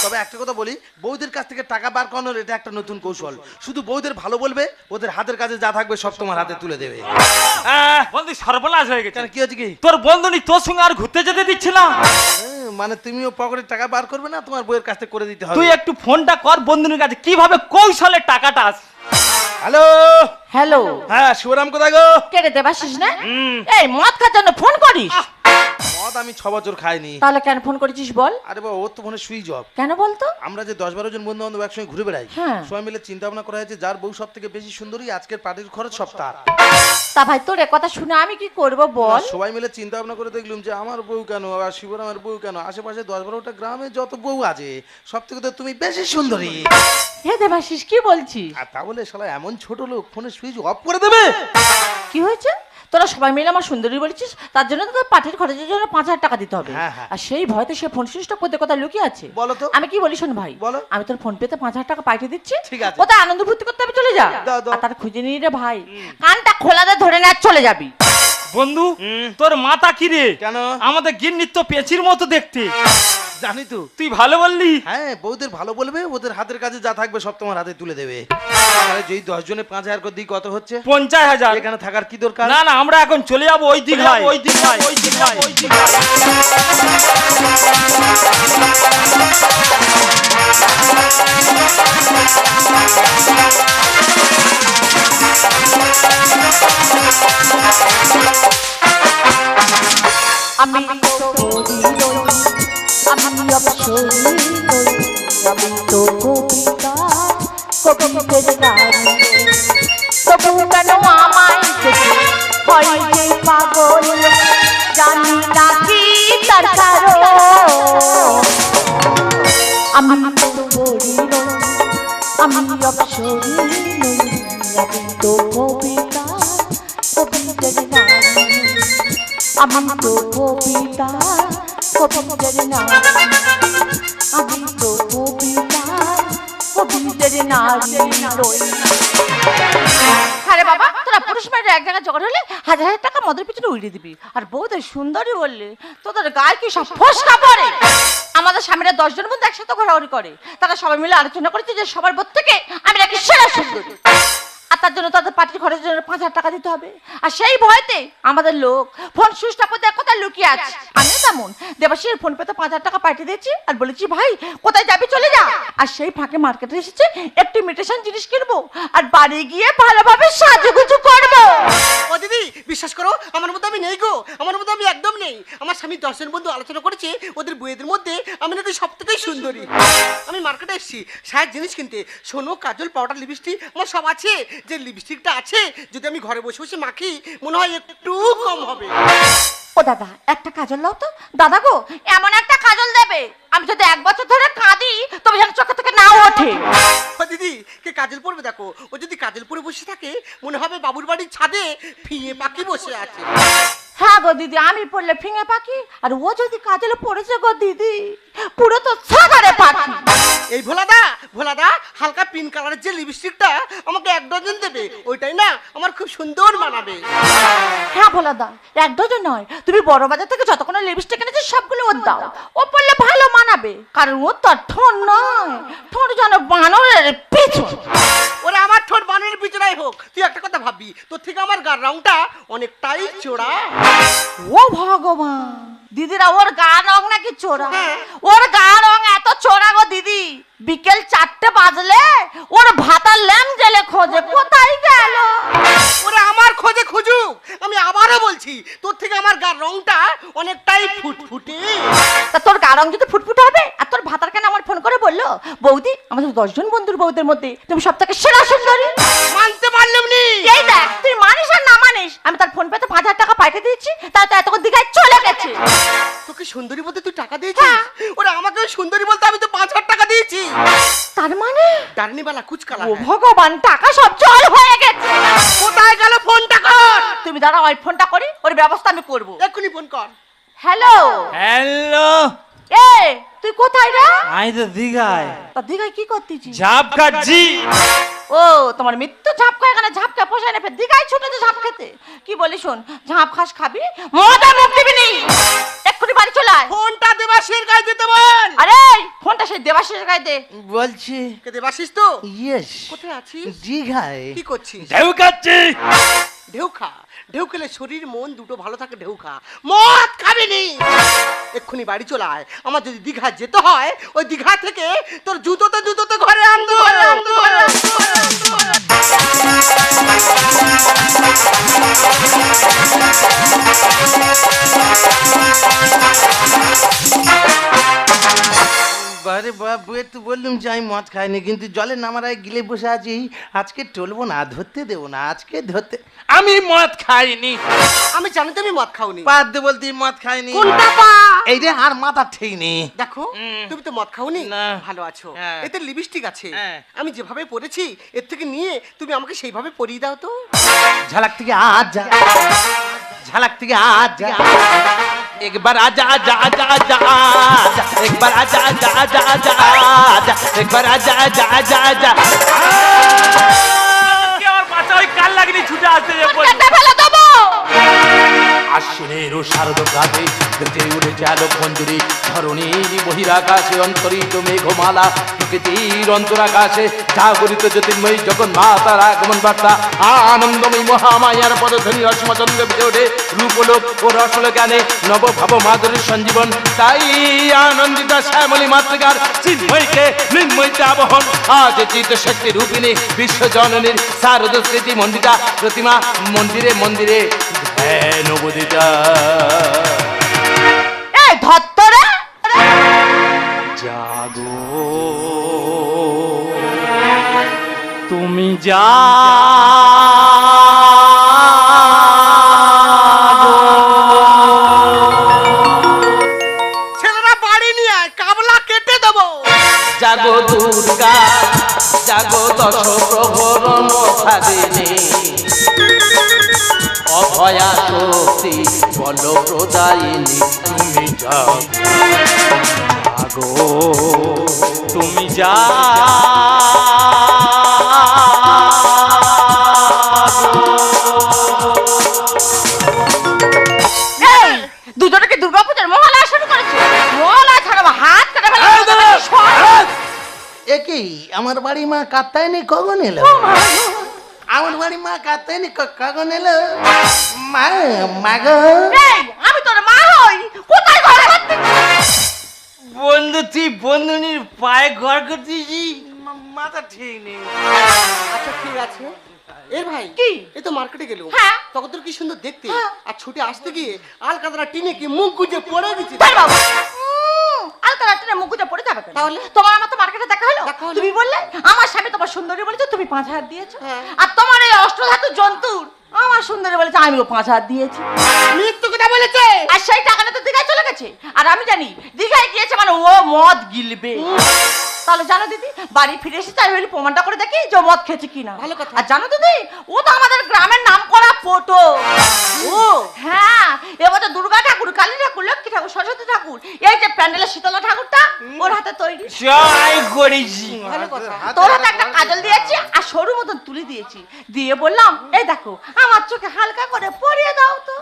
[SPEAKER 9] তবে একটা কথা বলি, বউদের কাছ থেকে টাকা বার করানোর এটা একটা নতুন কৌশল। শুধু বউদের ভালো বলবে, ওদের হাতের কাছে যা থাকবে সব তোমার হাতে তুলে দেবে।
[SPEAKER 5] বন্ধু সর্বনাশ হয়ে গেছে।
[SPEAKER 9] কেন, কি হচ্ছে কি?
[SPEAKER 5] তোর বন্ধু নি তোর সঙ্গে আর ঘুরতে যেতে দিচ্ছে না।
[SPEAKER 9] মানে তুমিও পকেটের টাকা বার করবে না, তোমার বউয়ের কাছ থেকে করে দিতে হবে।
[SPEAKER 5] তুই একটু ফোনটা কর বন্ধুর কাছে, কিভাবে কৌশলে টাকাটা আসে।
[SPEAKER 9] হ্যালো
[SPEAKER 6] হ্যালো,
[SPEAKER 9] হ্যাঁ শিবরাম কোথায় গো?
[SPEAKER 6] কেটে দেবাসিস না? এই মদ খাওয়ার জন্য ফোন করিস?
[SPEAKER 9] মদ আমি 6 বছর খাইনি।
[SPEAKER 6] তাহলে কেন ফোন করেছিস বল?
[SPEAKER 9] আরে বাবা, ওর তো ফোনে সুইচ অফ।
[SPEAKER 6] কেন বলতো?
[SPEAKER 9] আমরা যে 10-12 জন বন্ধু বান্ধব একসঙ্গে ঘুরে বেড়াই,
[SPEAKER 6] হ্যাঁ।
[SPEAKER 9] সবাই মিলে চিন্তা ভাবনা করা হয়েছে যার বউ সব থেকে বেশি সুন্দরী, আজকের পার্টির খরচ সব তার।
[SPEAKER 6] তা ভাই তোর কথা শুনে আমি কি করব বল?
[SPEAKER 9] সবাই মিলে চিন্তা ভাবনা করে দেখলাম যে আমার বউ কেন আর শিবরামের বউ কেন, আশেপাশে 10-12টা গ্রামে যত বউ আছে সব থেকে তো তুমি বেশি সুন্দরী।
[SPEAKER 6] হে দেবাশিস কি বলছিস?
[SPEAKER 9] আর তাহলে শালা এমন ছোট লোক ফোনে সুইচ অফ করে দেবে?
[SPEAKER 6] কি হয়েছে? তোরা সবাই মিলে আমার সুন্দরী বলেছিস, তার জন্য তো তোর পাঠের খরচের জন্য 5,000 টাকা দিতে হবে।
[SPEAKER 9] হ্যাঁ, হ্যাঁ।
[SPEAKER 6] আর সেই ভয়তে সে ফোন সুইচ অফ করতে কথা লুকিয়ে আছে।
[SPEAKER 9] বলো তো।
[SPEAKER 6] আমি কি বলি শোন ভাই,
[SPEAKER 9] বলো।
[SPEAKER 6] আমি তোর ফোন পেতে 5,000 টাকা পাঠিয়ে দিচ্ছি,
[SPEAKER 9] ঠিক আছে।
[SPEAKER 6] ওটা আনন্দ ফুর্তি করতে হবে, চলে যা।
[SPEAKER 9] দাও, দাও।
[SPEAKER 6] আর তার খুঁজে নিয়ে রে ভাই, কানটা খোলাতে ধরে না চলে যাবি।
[SPEAKER 5] বন্ধু তোর মাথা কি রে?
[SPEAKER 9] কেন?
[SPEAKER 5] আমাদের গিন্নির তো পেঁচির মতো দেখতে।
[SPEAKER 9] জানি তো।
[SPEAKER 5] তুই ভালো বললি।
[SPEAKER 9] হ্যাঁ, বউদের ভালো বলবে, ওদের হাতের কাছে যা থাকবে সব তোমার হাতে তুলে দেবে। আরে যেই 10 জনে 5,000 করে দিই কত হচ্ছে?
[SPEAKER 5] 50,000।
[SPEAKER 9] এখানে থাকার কি দরকার?
[SPEAKER 5] না না, আমরা এখন চলে যাবো ওই দিঘায়। ওই দিঘায়, ওই দিঘায়, ওই দিঘায়।
[SPEAKER 6] আমি তো করি রই, আমি অপসরি রই, আমি তো কবিতা কবিদের নারী। তবু কেন আমায় দেখে হয় যে পাগল, জানি না কি তার কারণ। আমি তো করি রই, আমি অপসরি রই, আমি তো কবিতা কবিদের নারী। আমি তো কবিতা কবিদের নারী, আমি তো কবিতা কবিদের নারী রই। আরে বাবা, তোরা পুরুষ মেয়েরা এক জায়গায় জোগাড় হলে 1,000 টাকা মদের পিছনে উড়িয়ে দিবি, আর বউদের সুন্দরী বললে তোদের গায়ে কি সব ফসকা পড়ে? আমাদের স্বামীরা 10 জন বন্ধু একসাথে ঘোরাঘুরি করে, তারা সবাই মিলে আলোচনা করেছে যে সবার বোধ থেকে আমি নাকি সেরা সুন্দরী, আর তার জন্য তাদের পার্টির খরচের জন্য 5,000 টাকা দিতে হবে। আর সেই ভয়তে আমাদের লোক ফোন সুইচ অফ করে কোথায় লুকিয়ে আছে। আমি তেমন দেবাশীর ফোন পেতে 5,000 টাকা পাঠিয়ে দিয়েছি, আর বলেছি ভাই কোথায় যাবি চলে যা। আর সেই ফাঁকে মার্কেটে এসেছে একটু ইমিটেশন জিনিস কিনবো, আর বাড়ি গিয়ে ভালোভাবে সাজুগুজু করবো।
[SPEAKER 10] ও দিদি বিশ্বাস করো, আমার মধ্যে আমি নেই গো, আমার মধ্যে আমি একদম নেই। আমার স্বামী 10 জন বন্ধু আলোচনা করেছে ওদের বইয়েদের মধ্যে আমি নাকি সব থেকে সুন্দরী। আমি মার্কেটে এসেছি সাহেব জিনিস কিনতে, সোনো কাজল পাউডার লিপস্টিক আমার সব আছে। যে লিপস্টিকটা আছে যদি আমি ঘরে বসে বসে মাখি মনে হয় একটু কম হবে।
[SPEAKER 6] ও দাদা একটা কাজল দাও তো। দাদা গো এমন একটা কাজল দেবে আমি যদি 1 বছর ধরে কাঁদি তবে যেন চোখ থেকে না ওঠে।
[SPEAKER 10] ও দিদি কে কাজল পরবে দেখো, ও যদি কাজল পরে বসে থাকে মনে হবে বাবুর বাড়ির ছাদে ফিঙে পাখি বসে আছে।
[SPEAKER 6] হ্যাঁ গো দিদি, আমি পড়লে ফিঙে পাখি, আর ও যদি কাজলে পড়েছে গো দিদি পুরো তো সাদারে পাখি।
[SPEAKER 10] এই ভোলাদা হালকা পিঙ্ক কালারের যে লিপস্টিকটা আমাকে 1 ডজন দেবে, ওইটাই না আমার খুব সুন্দর মানাবে।
[SPEAKER 6] হ্যাঁ ভোলাদা 1 ডজন নয়, তুমি বড় বাজার থেকে যতক্ষণ লিপস্টিক এনেছো সবগুলো ওর দাও, ও পড়লে ভালো মানাবে, কারণ ও তো ঠোঁট নয়, ঠোঁট যেন বানরের পিছন।
[SPEAKER 10] ওরে আমার ঠোঁট বানরের পিছনাই হোক, তুই একটা কথা ভাববি তোর থেকে আমার গার রংটা অনেকটাই চোরা।
[SPEAKER 6] ও ভগবান, দিদিরা ওর গা রং নাকি চোরা? ওর গা রং এত চোরা গো দিদি, বিকেল 4টে বাজলে ওর ভাতার ল্যাম্প জেলে খোঁজে, কোথায় গেল?
[SPEAKER 10] ওরে আমার খোঁজে খুঁজুক, আমি আবারও বলছি তোর থেকে আমার গার রংটা অনেকটাই ফুটফুটে।
[SPEAKER 6] তা তোর গা রং যদি ফুটফুটে হবে। আর তোর ভাতার কেন আমার ফোন করে বললো, বৌদি আমাদের 10 জন বন্ধুর বউদের মধ্যে তুমি সব থেকে সেরা সুন্দরী।
[SPEAKER 10] মানতে পারলাম নি।
[SPEAKER 6] এই দেখ তুই মানিস আর না মানিস, আমি তার ফোন পেতে 5000 টাকা পাঠিয়ে দিয়েছি, তাই তো এতক্ষণ দীঘায় চলে গেছে।
[SPEAKER 10] তোকে সুন্দরী বলতে তুই টাকা দিয়েছিস? ওরা আমাকে সুন্দরী বলতে আমি তো 5000 টাকা দিয়েছি।
[SPEAKER 6] তার মানে
[SPEAKER 10] ডারনি বালা কুচকালা।
[SPEAKER 6] ও ভগবান, টাকা সব জল হয়ে গেছে।
[SPEAKER 10] কোথায় গেল ফোনটা কর?
[SPEAKER 6] তুমি দাঁড়াও, ওই ফোনটা করি, ওর ব্যবস্থা আমি করবো।
[SPEAKER 10] এক্ষুনি ফোন কর।
[SPEAKER 6] হ্যালো
[SPEAKER 5] হ্যালো,
[SPEAKER 6] এ তুই কোথায় রে?
[SPEAKER 5] আমি তো দীঘায়
[SPEAKER 6] তা দীঘায় কি করতেছিস?
[SPEAKER 5] ঝাপ কাটছি।
[SPEAKER 6] ও তোমার মৃত্যু ঝাপ খায়, এখানে ঝাপ খা পোষায় না, ফের দীঘায় ছুটেছে ঝাপ খেতে। কি বলি শোন, ঝাপ খাস খাবি, মজা মুখ দিবি নি। এক্ষুনি বাড়ি চলে আয়।
[SPEAKER 10] ফোনটা দেবাশিসের গায়ে দিতে বল।
[SPEAKER 6] আরে ফোনটা সেই দেবাশিসের গায়ে দে।
[SPEAKER 4] বলছি
[SPEAKER 10] কে দেবাশিস তো?
[SPEAKER 4] ইয়েস,
[SPEAKER 10] কোথায় আছিস?
[SPEAKER 4] দীঘায়।
[SPEAKER 10] কি করছিস?
[SPEAKER 5] ঢেউ কাটছি।
[SPEAKER 10] ঢেউ খা। ঢেউ খেলে শরীর মন দুটো ভালো থাকে। ঢেউ খা, মদ খাবি নি। এক্ষুনি বাড়ি চলে আয়। আমার যদি দীঘা যেতে হয়, ওই দীঘা থেকে তোর জুতোতে ঘরে আনতে
[SPEAKER 9] বারে বাবু, একটু বললাম যে আমি মদ খাইনি, কিন্তু জলে নামার আগে গিলে বসে আছি। আজকে টলবো না, ধরতে দেবো না, আজকে ধরতে। আমি মদ খাইনি।
[SPEAKER 10] আমি জানি তুমি মদ খাওনি।
[SPEAKER 9] পা দে বলতে মদ খাইনি।
[SPEAKER 10] কোনটা পা?
[SPEAKER 9] এই রে, আর মাথা ঠিক নেই।
[SPEAKER 10] দেখো তুমি তো মদ খাওনি।
[SPEAKER 9] না।
[SPEAKER 10] ভালো আছো।
[SPEAKER 9] হ্যাঁ।
[SPEAKER 10] এতে লিপস্টিক আছে।
[SPEAKER 9] হ্যাঁ।
[SPEAKER 10] আমি যেভাবে পরেছি এর থেকে নিয়ে তুমি আমাকে সেইভাবে পরিয়ে দাও তো।
[SPEAKER 9] ঝালাক থেকে আজ যা, ঝালাক থেকে আজ যা, একবার আজা আজা আজা আজা আজা, একবার আজা আজা আজা আজা আজা, একবার আজা আজা আজা আজা।
[SPEAKER 5] কি আমার মাথা ওই কাল লাগনি ছুটে আসতে যে বল।
[SPEAKER 6] কেটে ফেলে দেবো।
[SPEAKER 11] আশ্বিনের ও শারদ প্রাতে বেঁচে উঠেছে আলোক মঞ্জুরি, ধরণীর বহিরাকাশে অন্তরিত মেঘমালা, প্রকৃতির অন্তরাকাশে জাগরিত জ্যোতির্ময়ী যখন মা তার আগমন বার্তা, আনন্দময়ী মহামায়ার পদধ্বনি রসমচন্দ্র বেঁচে ওঠে রূপলোক ও রসল জ্ঞানে নবভাব মাধুরীর সঞ্জীবন। তাই আনন্দিতা শ্যামলী মাতৃকার চিন্ময়ীকে মৃন্ময়ীতে আবহন, আজ চিত্ত শক্তি রূপিণী বিশ্বজননীর শারদ স্মৃতি মন্দিরা প্রতিমা মন্দিরে মন্দিরে নবদিতা।
[SPEAKER 6] এই ধত্তরে
[SPEAKER 11] জাগো
[SPEAKER 5] তুমি যা
[SPEAKER 10] ছেলেরা বাড়ি নিয়ে আয়, কাবলা কেটে দেবো।
[SPEAKER 9] জাগো দুর্গা, জাগো দশ প্রহরণ সাদিনী, অভয়া শক্তি বল প্রদায়িনী। তুমি
[SPEAKER 11] জাগো
[SPEAKER 5] তুমি যা
[SPEAKER 6] এই দুজনকে দুর্গাপূজার মহালয়া শুরু করেছে। মহালয়া ছাড়াবো, হাত কেটে ফেলে
[SPEAKER 9] একই আমার বাড়ি মা কাত্তায়নি কখন এলো? আমার বাড়ি মা কাত্তায়নি কখন এলো? মা মাগো,
[SPEAKER 6] এই আমি তোর মা হই, কোথায় ঘর করতেছিস?
[SPEAKER 4] বন্ধু তুই বন্ধুনির পায়ে ঘর করতেছি।
[SPEAKER 9] মাথা ঠিক নেই।
[SPEAKER 10] আচ্ছা ঠিক আছে। এর ভাই
[SPEAKER 6] কি?
[SPEAKER 10] এই তো মার্কেটে গেল।
[SPEAKER 6] হ্যাঁ।
[SPEAKER 10] তখন তোর কি সুন্দর দেখতে। আর ছুটে আসতে গিয়ে আলকাতরা টিনে কি মুখ গুজে পড়ে গেছি।
[SPEAKER 6] তাই বাবা আলকা রাত্রে মুখ গুজে পড়ে যাবে কেন?
[SPEAKER 10] তাহলে?
[SPEAKER 6] তোমার আমার তো মার্কেটে দেখা হলো।
[SPEAKER 10] দেখা হলো।
[SPEAKER 6] তুমি বললে আমার স্বামী তোমার সুন্দরী বলেছে, তুমি 5000 দিয়েছো।
[SPEAKER 10] হ্যাঁ।
[SPEAKER 6] আর তোমার এই অষ্টধাতু জন্তুর আমার সুন্দরী বলেছে, আমিও 5000 দিয়েছি।
[SPEAKER 10] মৃত্যু কথা বলেছে।
[SPEAKER 6] আর সেই টাকাটা তো দীঘায় চলে গেছে। আর আমি জানি দীঘায় গিয়েছে মানে ও মদ গিলবে। তাহলে জানো দিদি, বাড়ি ফিরে এসে তাই বলি প্রমাণটা করে দেখি যে ও মদ খেয়েছে কিনা।
[SPEAKER 10] ভালো কথা।
[SPEAKER 6] আর জানো দিদি, ও তো আমাদের গ্রামের নাম করা ফটো। ও হ্যাঁ, এবার তো দুর্গা ঠাকুর, কালী ঠাকুর, লক্ষ্মী ঠাকুর, সরস্বতী ঠাকুর, এই যে প্যান্ডেলের শীতলা ঠাকুরটা ওর হাতে তৈরি।
[SPEAKER 4] জয় করেছি।
[SPEAKER 10] ভালো কথা।
[SPEAKER 6] তোর হাতে একটা কাজল দিয়েছি আর সরু মতন তুলে দিয়েছি, দিয়ে বললাম এই দেখো আমার চোখে হালকা করে পরিয়ে দাও তো।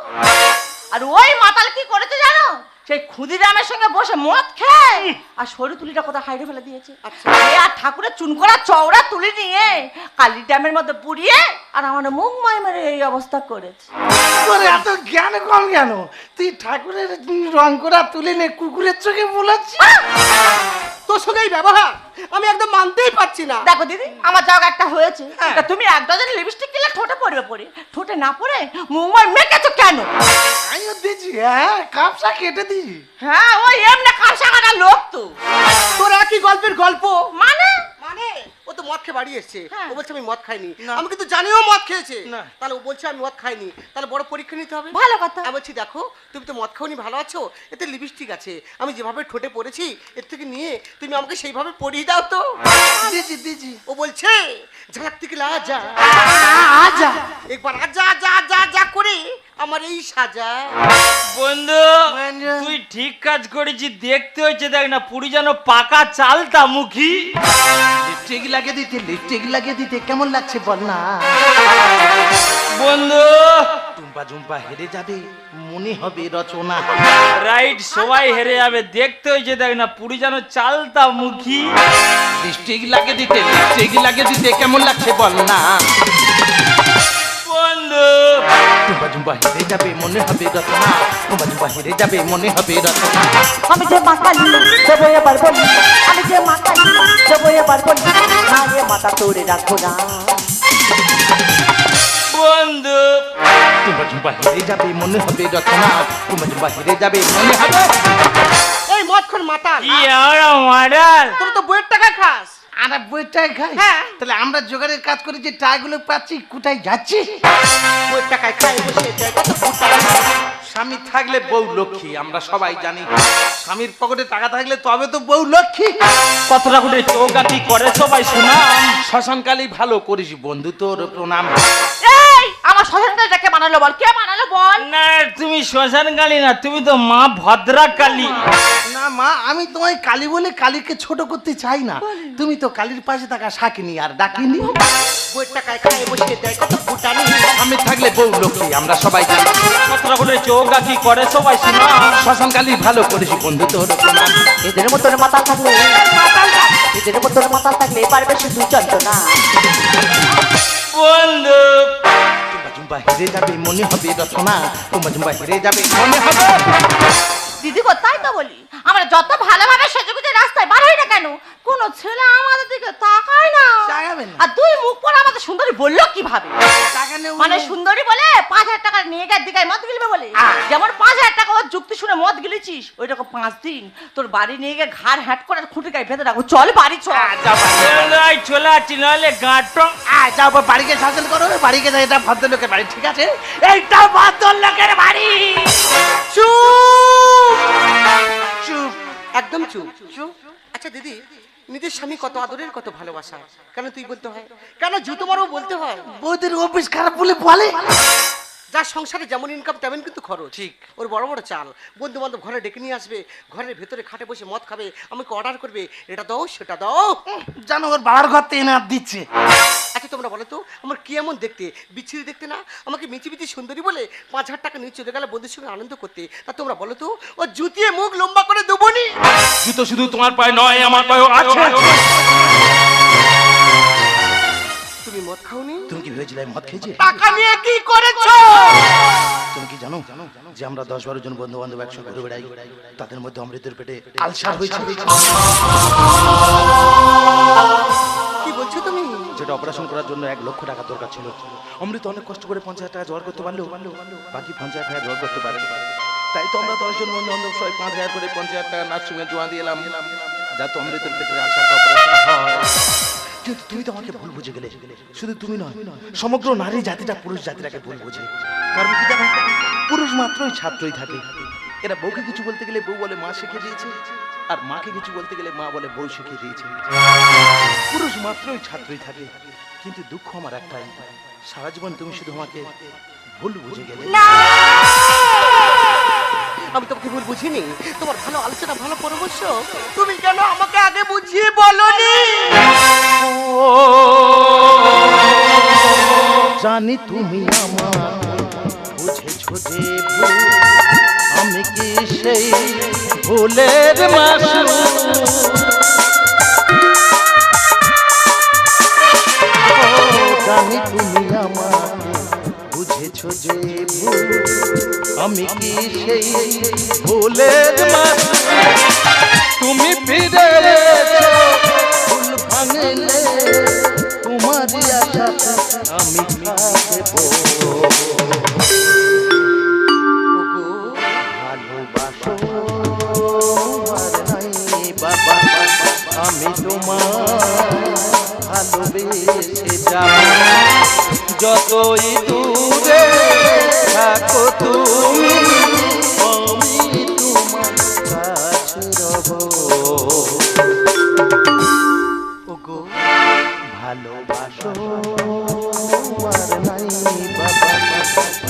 [SPEAKER 6] আর ওই মাতাল কি করেছে জানো, সেই ক্ষুদিরামের সঙ্গে বসে মদ খেয়ে আর সরু তুলিটা কোথায় হাইড়ে ফেলে দিয়েছে। আর ঠাকুরের চুন করা চওড়া তুলি নিয়ে কালী ড্যামের মধ্যে পুড়িয়ে আর আমার মুখ মাই মেরে এই অবস্থা করেছে।
[SPEAKER 9] তোর এত জ্ঞান কম কেন? তুই ঠাকুরের রং করা তুলে নে কুকুরের চোখে বলাচ্ছিস।
[SPEAKER 10] তোর সঙ্গে এই ব্যবহার আমি একদম মানতেই পারছি না।
[SPEAKER 6] দেখো দিদি, আমার যাও একটা হয়েছে, তা তুমি এক ডজন লিপস্টিক কিনলে ঠোঁটে পড়বে পরে, ঠোঁটে না পড়ে মুখ মেকেছো কেন?
[SPEAKER 9] আমিও দিয়েছি, হ্যাঁ কাপসা কেটে দিই।
[SPEAKER 6] হ্যাঁ, ওই এমনি কাঁসা কাটা লোক তো।
[SPEAKER 10] তোরা কি গল্পের গল্প
[SPEAKER 6] মানে
[SPEAKER 10] মানে ও তো মদ খেয়ে বাড়ি এসছে,
[SPEAKER 6] হ্যাঁ।
[SPEAKER 10] ও বলছে আমি মদ খাইনি, আমি কিন্তু জানিও মদ খেয়েছে,
[SPEAKER 9] না।
[SPEAKER 10] তাহলে ও বলছে আমি মদ খাইনি, তাহলে বড় পরীক্ষা নিতে হবে।
[SPEAKER 6] ভালো কথা।
[SPEAKER 10] আমি বলছি দেখো তুমি তো মদ খাওনি, ভালো আছো, এতে লিপস্টিক আছে, আমি যেভাবে ঠোঁটে পড়েছি এর থেকে নিয়ে তুমি আমাকে সেইভাবে পরিয়ে দাও তো।
[SPEAKER 9] দিয়েছি দিয়েছি।
[SPEAKER 10] ও বলছে ঝাঁক থেকে আজা
[SPEAKER 9] আজা
[SPEAKER 10] একবার আজা আজা আজা আজা করে আমার এই সাজা।
[SPEAKER 5] বন্ধু তুই ঠিক কাজ করেছিস, দেখতে হয়েছে দেখ না পুরি যেন পাকা চালতা মুখী।
[SPEAKER 9] লিপস্টিক লাগিয়ে দিতে, লিপস্টিক লাগিয়ে দিতে কেমন লাগছে বল না।
[SPEAKER 5] বন্ধু
[SPEAKER 9] টুম্পা ঝুম্পা হেরে যাবে মনে হবে রচনা।
[SPEAKER 5] রাইট, সবাই হেরে যাবে, দেখতে হয়েছে দেখ না পুরি যেন চালতা মুখী।
[SPEAKER 9] লিপস্টিক লাগিয়ে দিতে, লিপস্টিক লাগিয়ে দিতে কেমন লাগছে বল না।
[SPEAKER 5] বন্ধু
[SPEAKER 9] টুম্পা ঝুম্পা হেরে যাবে মনে হবে রচনা, টুম্পা ঝুম্পা হেরে যাবে মনে হবে রচনা।
[SPEAKER 6] আমি যে মাতালি দেবো এবার বলি, আমি যে মাতালি দেবো এবার বলি, না রে মাথা তোরে রাখো না।
[SPEAKER 5] বন্ধু
[SPEAKER 9] টুম্পা ঝুম্পা হেরে যাবে মনে হবে রচনা, টুম্পা ঝুম্পা হেরে যাবে মনে হবে।
[SPEAKER 10] এই মদখন মাতাল,
[SPEAKER 5] কি আমরা মডাল।
[SPEAKER 10] তোর তো বইয়ের টাকা খাস।
[SPEAKER 9] আরে বইটাই খাই,
[SPEAKER 10] হ্যাঁ।
[SPEAKER 9] তাহলে আমরা জোগাড়ের কাজ করে যে টাকাগুলো পাচ্ছি কোথায় যাচ্ছি?
[SPEAKER 10] বইয়ের টাকায় খায় বসে যায় কত ফুটা।
[SPEAKER 9] স্বামী থাকলে বউ লক্ষ্মী, আমরা সবাই জানি। স্বামীর পকেটে টাকা থাকলে তবে তো বউ লক্ষ্মী।
[SPEAKER 5] কতটা করে চৌকাঠি করে সবাই শুনাম।
[SPEAKER 9] শ্মশানকালী ভালো করিস বন্ধু, তোর প্রণাম।
[SPEAKER 6] এই আমার শ্মশানকালীটা কে বানালো বল, কে বানালো বল?
[SPEAKER 5] না তুমি শ্মশান কালী না, তুমি তো মা ভদ্রা কালী।
[SPEAKER 9] না মা, আমি তোমায় কালী বলে কালীকে ছোট করতে চাই না, তুমি তো কালীর পাশে থাকা শাকিনি আর ডাকিনি।
[SPEAKER 10] বইয়ের টাকায় খায় বসে যায় কত ফুটানি।
[SPEAKER 9] স্বামী থাকলে বউ লক্ষ্মী, আমরা সবাই জানি।
[SPEAKER 5] কতটা করে চৌকাঠি করে সবাই শুনাম।
[SPEAKER 9] শ্মশানকালী ভালো করিস বন্ধু, তোর প্রণাম।
[SPEAKER 6] এদের মতন মাথা থাকলে, এদের মতন মাথা থাকলে পারবে শুধু যন্ত্রণা।
[SPEAKER 5] বন্ধু
[SPEAKER 9] টুম্পা ঝুম্পা হেরে যাবে মনে হবে রচনা, টুম্পা ঝুম্পা হেরে যাবে মনে হবে।
[SPEAKER 6] দিদি গো, তাই তো বলি, আমরা যত ভালোভাবে সেজেগুজে রাস্তায় বার হই না কেন, কোন ছেলে আমাদের দিকে তাকায় না।
[SPEAKER 9] তাকাবে না।
[SPEAKER 6] আর তুই মুখ পড়ে আমাদের সুন্দরী বললো কিভাবে?
[SPEAKER 9] টাকা নেই
[SPEAKER 6] মানে সুন্দরী বলে 5,000 টাকা নিয়ে গিয়ে দিঘায় মদ গিলবে বলে, যেমন 5,000 টাকা ওর যুক্তি শুনে মদ গিলেছিস, ওই রকম 5 দিন তোর বাড়ি নিয়ে গিয়ে ঘাড় হ্যাট করে খুঁটি গায়ে বেঁধে রাখবো। চল বাড়ি চল।
[SPEAKER 5] চলে আসছি, নাহলে গাঁটো।
[SPEAKER 9] যাও বাড়িকে শাসন করো, বাড়িকে যাই, এটা ভদ্রলোকের বাড়ি, ঠিক আছে? এইটা ভদ্রলোকের বাড়ি।
[SPEAKER 10] চুপ চুপ, একদম চুপ চুপ। আচ্ছা দিদি, নিজের স্বামী কত আদরের কত ভালোবাসা, কেন তুই বলতে হয়, কেন জুতো মারও বলতে হয়?
[SPEAKER 9] বৌদির অফিস খারাপ বলে বলে।
[SPEAKER 10] যার সংসারে যেমন ইনকাম তেমন কিন্তু খরচ। ঠিক, ওর বড় বড় চাল, বন্ধু বান্ধব ঘরে ডেকে নিয়ে আসবে, ঘরের ভেতরে খাটে বসে মদ খাবে, আমাকে অর্ডার করবে, এটা দাও সেটা দাও।
[SPEAKER 9] জানো ওর বাবার ঘর থেকে এনে দিচ্ছে।
[SPEAKER 10] আচ্ছা তোমরা বলো তো, আমার কি এমন দেখতে, বিচ্ছিরি দেখতে না? আমাকে মিচিমিচি সুন্দরী বলে 5,000 টাকা নিয়ে চলে গেল বন্ধুর সঙ্গে আনন্দ করতে, তা তোমরা বলো তো ও জুতিয়ে মুখ লম্বা করে দেবনি?
[SPEAKER 11] জুতো শুধু তোমার পায়ে নয়, আমার পায়েও আছে।
[SPEAKER 10] তুমি মদ খাওনি?
[SPEAKER 9] তুমি কি ভেবেছিলে মদ খেয়েছি?
[SPEAKER 10] টাকা নিয়ে কি করেছো?
[SPEAKER 9] তুমি কি জানো যে আমরা 10-12 জন বন্ধু বান্ধব একসঙ্গে ঘুরে বেড়াই, তাদের মধ্যে অমৃতের পেটে আলসার হয়েছে।
[SPEAKER 10] কি বলছো তুমি?
[SPEAKER 9] যেটা অপারেশন করার জন্য 1 লক্ষ টাকা দরকার ছিল, অমৃত অনেক কষ্ট করে 50,000 টাকা জোগাড় করতে পারলো, বাকি 50,000 টাকা জোগাড় করতে পারে। তাই তো আমরা 10 জন বন্ধু বান্ধব সবাই 5,000 করে 50,000 টাকা নার্সিংয়ে জমা দিয়ে এলাম, যাতে অমৃতের পেটের আলসারটা অপারেশন হয়। কিন্তু তুমি তো আমাকে ভুল বুঝে গেলে। শুধু তুমি নয়, সমগ্র নারী জাতিটা পুরুষ জাতিটাকে ভুল বুঝে। কারণ কি জানো, পুরুষ মাত্রই ছাত্রই থাকে। এরা বউকে কিছু বলতে গেলে বউ বলে মা শিখিয়ে দিয়েছে, আর মাকে কিছু বলতে গেলে মা বলে বউ শিখিয়ে দিয়েছে। পুরুষ মাত্রই ছাত্রই থাকে। কিন্তু দুঃখ আমার একটাই, সারা জীবন তুমি শুধু আমাকে ভুল বুঝে গেলে।
[SPEAKER 10] আমি তোমাকে ভুল বুঝিনি, তোমার ভালো আলোচনা ভালো পরামর্শ তুমি কেন আমাকে আগে বুঝিয়ে বলনি?
[SPEAKER 9] জানি তুমি আমার বুঝেছো যে ভুল, আমি কি সেই ভুলের মাসুল? জানি তুমি আমার বুঝেছো যে ভুল, আমি কি সেই ভুলের মাসুল? তুমি ফিরে এসো
[SPEAKER 11] আমি তোমায় ভালোবেসে যাব যতই দূরে থাকো তুমি আমি তোমার কাছে রব ওগো ভালোবাসো আর নাই বাবা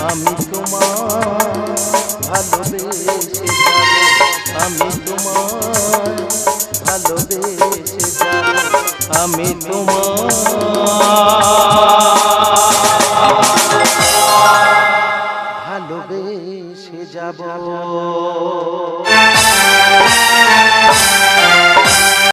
[SPEAKER 11] আমি তোমায় ভালোবেসে যাব আমি তোমায় ভালোবেসে যাব আমি তোমায় ভালোবেসে যাব